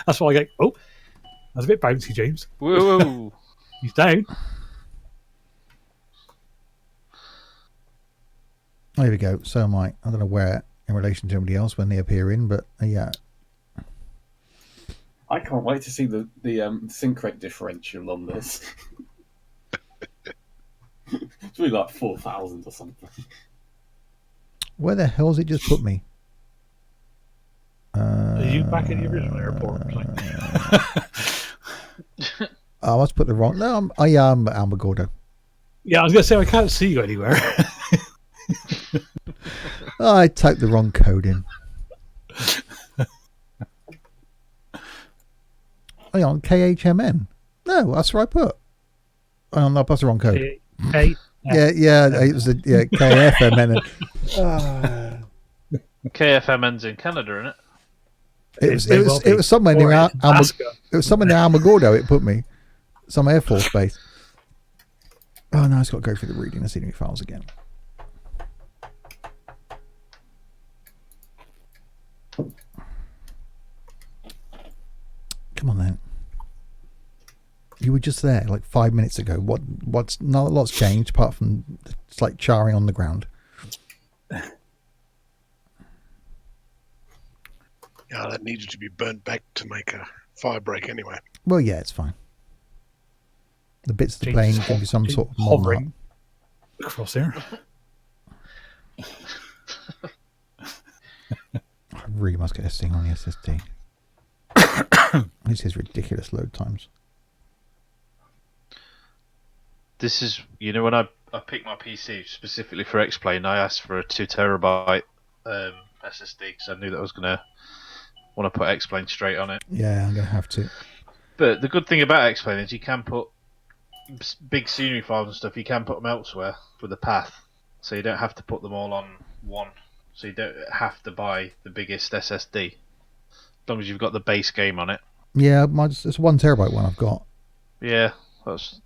That's why I get. Oh, that's a bit bouncy, James. Whoa! He's down. There we go. So am I. I don't know where in relation to anybody else when they appear in, but yeah. I can't wait to see the sync rate differential on this. It's really like 4,000 or something. Where the hell's it just put me? Are you back in the original airport? I must put the wrong. No, I am Alamogordo. Yeah, I was going to say I can't see you anywhere. I typed the wrong code in. Hang on, KHMN. No, that's what I put. Hang on, no, that's the wrong code. Hey. Yeah, it was KFMN. KFMN's in Canada, isn't it? It was somewhere near Alamogordo. It put me some Air Force base. Oh no, it's got to go through the reading the scenery files again. Come on then. You were just there like 5 minutes ago. What's not a lot's changed apart from the slight charring on the ground. Yeah, that needed to be burnt back to make a fire break anyway. Well, yeah, it's fine. The bits of the James plane is give you some sort of hovering across here. I really must get this thing on the SSD. This is ridiculous load times. This is, when I picked my PC specifically for X-Plane, I asked for a 2 terabyte SSD because I knew that I was going to want to put X-Plane straight on it. Yeah, I'm going to have to. But the good thing about X-Plane is you can put big scenery files and stuff, you can put them elsewhere with a path. So you don't have to put them all on one. So you don't have to buy the biggest SSD. As long as you've got the base game on it. Yeah, it's 1 terabyte one I've got. Yeah, that's...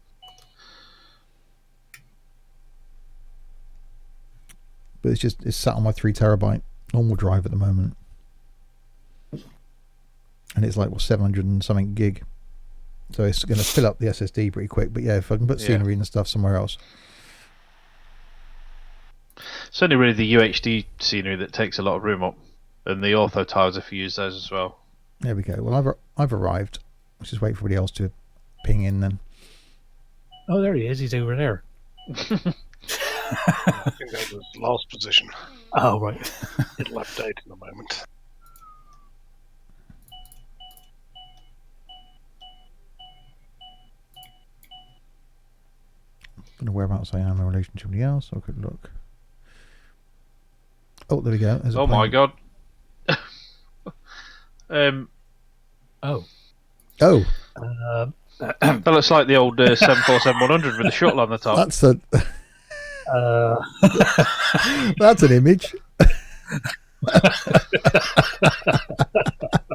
But it's sat on my 3 terabyte normal drive at the moment. And it's like 700 and something gig. So it's going to fill up the SSD pretty quick. But yeah, if I can put scenery and stuff somewhere else. It's only really the UHD scenery that takes a lot of room up. And the ortho tiles if you use those as well. There we go. Well, I've arrived. Let's just wait for everybody else to ping in then. Oh, there he is. He's over there. I think that was last position. Oh, right. It'll update in a moment. I don't know whereabouts I am in relation to somebody else. I'll quick look. Oh, there we go. There's a Oh plane. my god. Oh. Oh, That looks like the old 747-100 with the shuttle on the top. that's a that's an image.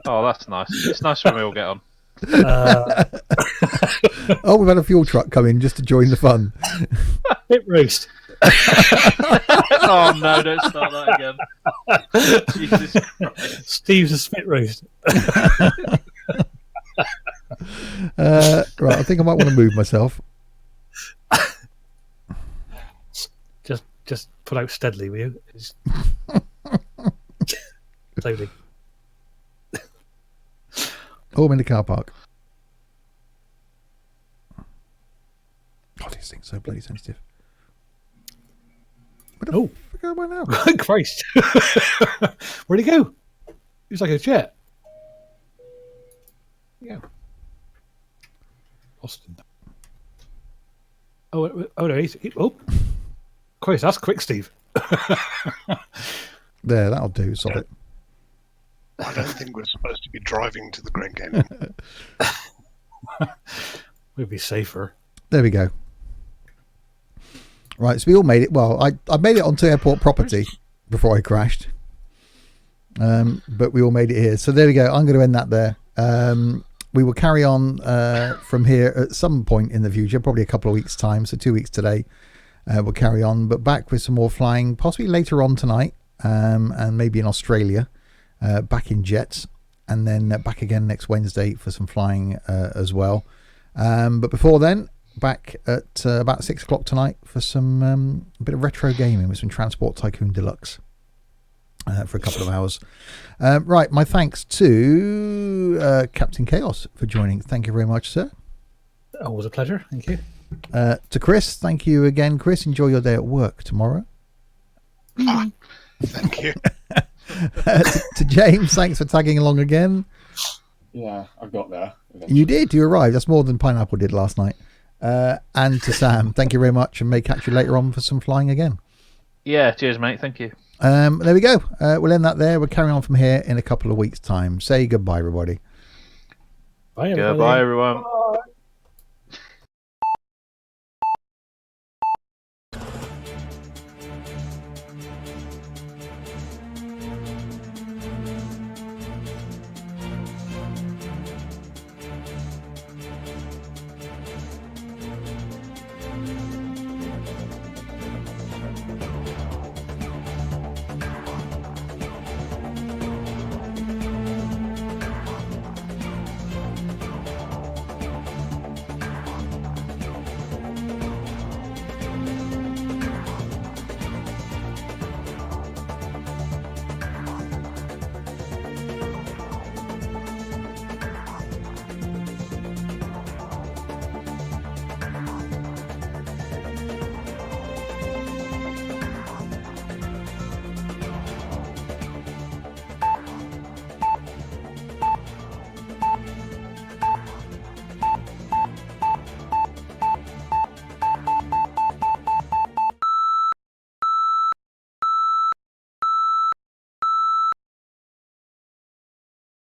Oh, that's nice. It's nice when we all get on. Oh, we've had a fuel truck come in just to join the fun. Spit roast. Oh no, don't start that again. Jesus Christ. Steve's a spit roast. Right, I think I might want to move myself. Just pull out steadily, will you? Slowly. Oh, I'm in the car park. God, this thing's so bloody sensitive. Where the fuck am I now? Christ. Where'd he go? He was like a jet. Yeah. Austin. Oh no, oh. Christ, that's quick, Steve. There, that'll do. Solid. I don't think we're supposed to be driving to the Grand Canyon. We'd be safer. There we go. Right, so we all made it. Well, I made it onto airport property before I crashed. But we all made it here. So there we go. I'm going to end that there. We will carry on from here at some point in the future, probably a couple of weeks' time. So 2 weeks today, we'll carry on. But back with some more flying, possibly later on tonight, and maybe in Australia, back in jets, and then back again next Wednesday for some flying as well. But before then, back at about 6 o'clock tonight for some bit of retro gaming with some Transport Tycoon Deluxe for a couple of hours. Right, my thanks to Captain Chaos for joining. Thank you very much, sir. Always a pleasure. Thank you. To Chris, thank you again, Chris. Enjoy your day at work tomorrow. Thank you. To James, thanks for tagging along again. Yeah, I got there. Eventually. You did. You arrived. That's more than Pineapple did last night. And to Sam, thank you very much, and may catch you later on for some flying again. Yeah, cheers, mate. Thank you. There we go. We'll end that there. We'll carry on from here in a couple of weeks' time. Say goodbye, everybody. Bye, everybody. Goodbye, everyone.